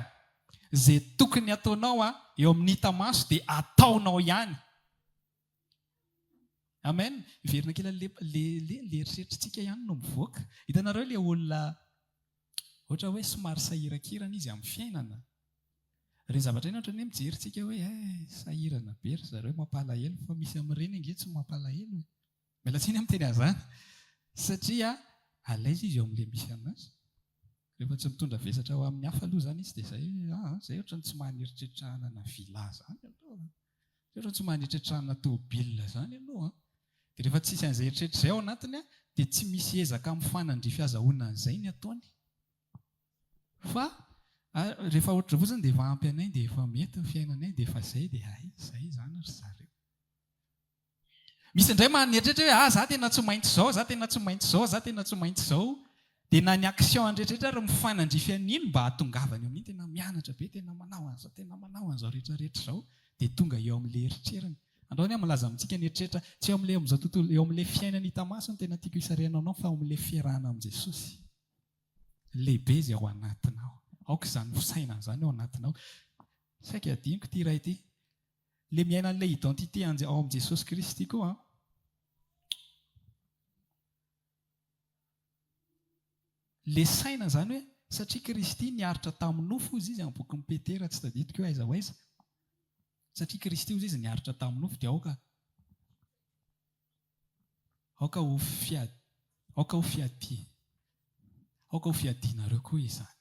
Izay tokony ataonao eo amin'ny hita maso dia ataonao ihany. Amen. Iverina kely le eritreritrintsika ihany no mivoaka. Hitanareo ilay olona ohatra hoe somary sahirakirana izy amin'ny fiainana. Ireny zavatra iny ohatran'ny hoe mijery hoe sahirana be ry zareo mampalahelo fa misy amin'ireny ange tsy mampalahelo. Miala tsiny amin'ny teny an'izany satria alaiza izy eo amin'ilay misy anazy. Rehefa tsy mitondra vesatra ho amin'ny hafa aloha izany izy dia izay ohatran'ny tsy maneritreritrahana na vila izany aloha. Ohatran'ny tsy maneritreritrahana tômôbilina izany aloha. Dia rehefa tsisy an'izay eritreritra izay ao anatiny dia tsy misy ezaka amin'ny fanandrify azahoana an'izay ny ataony. Fa rehefa ohatra fotsiny dia efa ampy anay dia efa mety ny fiainanay dia efa izay dia izay izany ry zareo. Misy indray maneritreretra hoe za tena tsy maintsy izao, za tena tsy maintsy izao, za tena tsy maintsy izao. Dia na ny action andrehetrarehetra ary mifanandrify an'iny mba hahatongavany amin'iny tena mianatra be, tena manao an'izao, tena manao an'izao rehetrarehetra izao dia tonga eo amin'ilay eritreriny. Androany milaza amintsika ny eritreritra tsy eo amin'ilay amin'izao tontolo, eo amin'ilay fiainana hita maso no tena tiako hisarihana anao fa ao amin'ilay fiarahana amin'i Jesosy. Lehibe izay ao anatinao. Aoka izany fisainana izany ao anatinao. Saika adiniko ity iray ity. Ilay miaina an'ilay identité ao amin'i Jesosy Kristy koa ilay saina izany hoe satria Kristy niaritra tamin'ny nofo izy amin'ny bokin'ny Petera tsy tadidiko hoe aiza ho aiza. Satria Kristy izy niaritra tamin'ny nofo dia aoka aoka ho fiadianareo koa izany.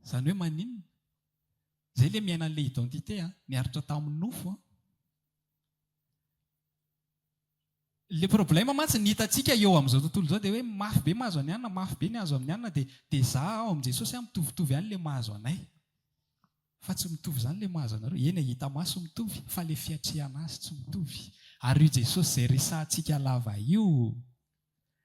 Izany hoe maninona? Zay le miaina an'ilay identité miaritra tamin'ny nofo. Le problème mantsy ny hitantsika eo amin'izao tontolo izao dia hoe mafy be mahazo any anina, mafy be ny azo amin'ny anina, dia za ao amin'i Jesosy mitovitovy ihany le mahazo anay. Fa tsy mitovy izany le mahazo anareo. Eny hita maso mitovy, fa le fiatrehana azy tsy mitovy. Ary io Jesosy izay resahantsika lava io,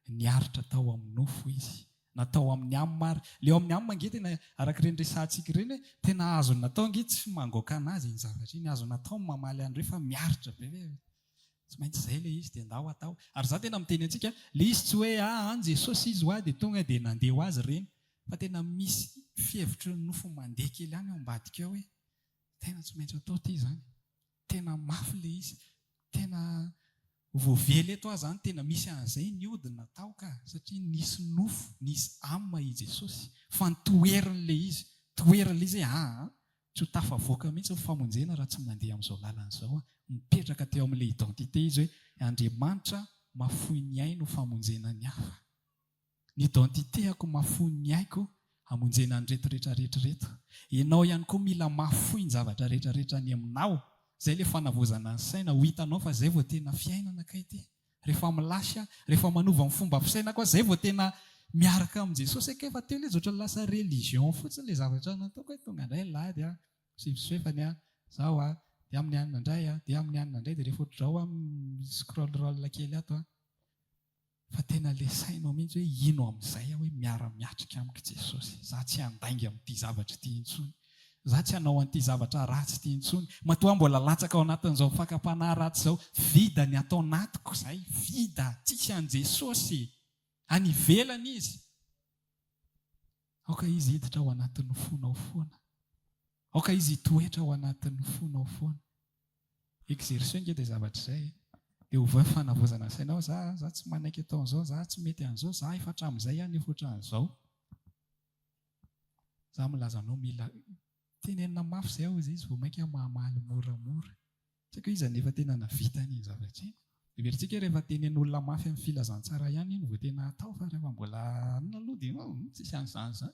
niaritra tao amin'ny nofo izy. Natao amin'ny amimary. Leo amin'ny amimary tena araka ireny resahantsika ireny hoe tena azo natao nge tsy mangoaka anazy ny zavatra iny, azo natao mamaly an'ireo fa miaritra be hoe tsy maintsy izay le izy dia ndao atao. Ary za tena miteny antsika, le izy tsy hoe any Jesosy izy ho dia tonga dia nandeha ho azy ireny, fa tena misy fihevitry ny nofo mandeha kely ihany ao ambadika ao hoe tena tsy maintsy atao ity izany. Tena mafy le izy, tena voavely eto azy zany, tena misy an'izay ny ody natao ka, satria nisy nofo, nisy amina i Jesosy, fa nitoeriny le izy, toeriny le izy tsy ho tafavoaka mihitsy ny famonjena raha tsy mandeha amin'izao lalana. Mipetraka teo amin'ilay identité izy hoe Andriamanitra mahafoy ny ainy ho famonjena ny hafa. Ny identitéako mahafoy ny aiko hamonjena ny rehetrarehetra. Ianao ihany koa mila mahafoy ny zavatra rehetrarehetra ny aminao. Zay le fanavozana ny saina ho hitanao fa zay vao tena fiainana kay ty. Rehefa milasy, rehefa manova ny fomba fisaina koa zay vao tena miaraka amin'ny Jesosy. Efa teo ilay zotra lasa religion fotsiny le zavatra nataoko hoe tonga indray lady sivy-soefany zao dia amin'ny anina indray dia amin'ny anina indray dia rehefa ohatr'izao scroll kely ato fa tena le sainao mihitsy hoe ino amin'izay hoe miara-miatrika amiko Jesosy. Za tsy handainga amin'ity zavatra ity intsony. Za tsy hanao an'ity zavatra ratsy ity intsony. Matoa mbola latsaka ao anatin'izao fakapanahy ratsy izao. Vida ny atao anatiko izay. Vida. Tsisy an' Jesosy. Any ivelany izy. Aoka izy hiditra ao anatin'ny fonao foana. Aoka izy hitoetra ao anatin'ny fonao foana. Exercice nge dia zavatra izay. Dia ho fanavozana sainao, za tsy manaiky atao an'izao, za tsy mety an'izao, za efa hatramin'izay ihany efa ohatran'izao. Za milaza anao mila tenenina mafy izay ao izy vao mainka mahamaly moramora. Tsaka izy anefa tena navitany iny zavatra iny. Everitsika rehefa tenen'olona mafy amin'ny filazantsara ihany iny vao tena atao, fa rehefa mbola naloha dia tsisy an'izany izany.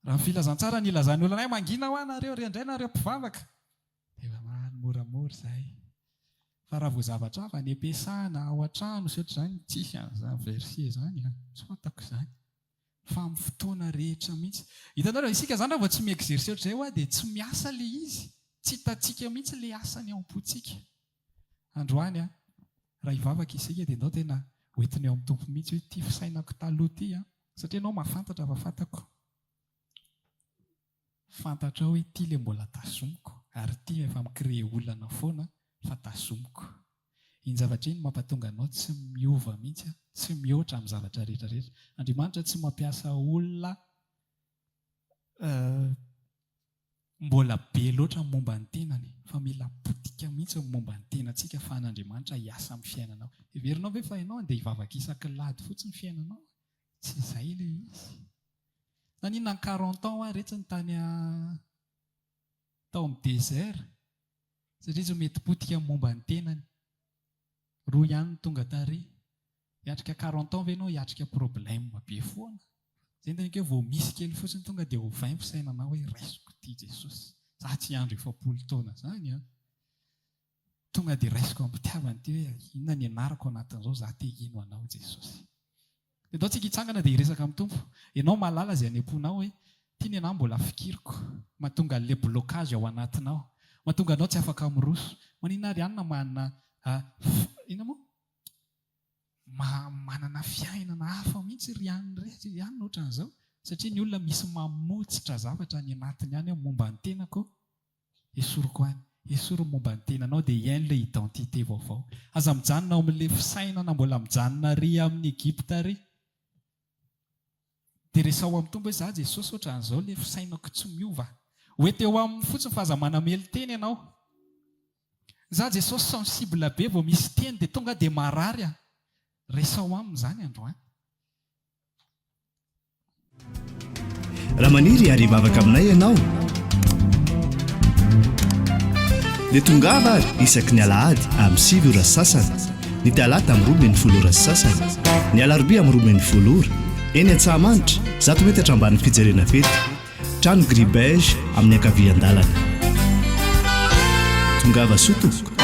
Raha ny filazantsara nilazany olona mangina ho anareo, indray nareo mpivavaka. Dia mahaly moramora izay. Fa raha vao zavatra hafa ny ampiasana ao an-trano sy ohatr'izany tsisy an'izany verset izany, tsy fantako izany. Fa amin'ny fotoana rehetra mihitsy. Hitanao raha isika izany raha vao tsy mi-exercer ohatr'izay dia tsy miasa le izy. Tsy hitantsika mihitsy le asany ao am-pontsika. Androany raha hivavaka isika dia ianao tena hoentiny ao amin'ny tompo mihitsy hoe ity fisainako taloha ity satria ianao mahafantatra fa fantako. Fantatra hoe ity le mbola tazomiko ary ity efa mikree olana foana fa tazomiko. Iny zavatra iny mampatonga anao tsy miova mihitsy, tsy mihoatra amin'ny zavatra rehetrarehetra. Andriamanitra tsy mampiasa olona mbola be loatra momba ny tenany, fa mila potika mihitsy momba ny tenantsika fa n'Andriamanitra hiasa amin'ny fiainanao. Heverinao ve fa ianao andeha hivavaka isan-kilady fotsiny fiainanao? Tsy izay le izy. Naninona ny 40 ans retsy ny tany tao amin'ny désert, satria tsy mety potika momba ny tenany. Roa ihany tonga tary. Hiatrika 40 ans ve ianao hiatrika problème be foana. Zay ny tena vao misy kely fotsiny tonga dia ho vaimbo sainanao hoe raisiko ity Jesosy. Za tsy handro 70 taona izany. Tonga dia raisiko ampitiavany ity hoe inona ny anarako anatin'izao za te ino anao Jesosy. Dia tsika hitsangana dia hiresaka amin'ny tompo. Ianao mahalala izay any am-ponao hoe ity ny anahy mbola fikiriko. Mahatonga an'ilay blocage ao anatinao. Mahatonga anao tsy afaka miroso. Maninona ary anina manana fiainana hafa mihitsy ry ihany ohatran'izao. Satria ny olona misy mamotsitra zavatra ny anatiny ihany momba ny tenako. Esoroko any. Esoro momba ny tenanao dia iaino ilay identité vaovao. Aza mijanona ao amin'ilay fisainana mbola mijanona ry amin'ny Egypta ry. Dia resao amin'ny tombo hoe za Jesosy ohatran'izao ilay fisainako tsy miova. Hoety eo amin'ny fotsiny fa aza manamely teny ianao. Za Jesosy sensible be vao misy teny dia tonga dia marary. Resao amin'izany androany. Raha maniry ary hivavaka aminay ianao dia tongava ary isaky ny alahady amin'ny 7 ora sasany. ny talata amin'ny 12 sy sasany, ny alarobia amin'ny 12 eny Antsahamanitra 100 metatra amban'ny fijerena fety, trano Gribege amin'ny ankavian-dalana. Tongava Soto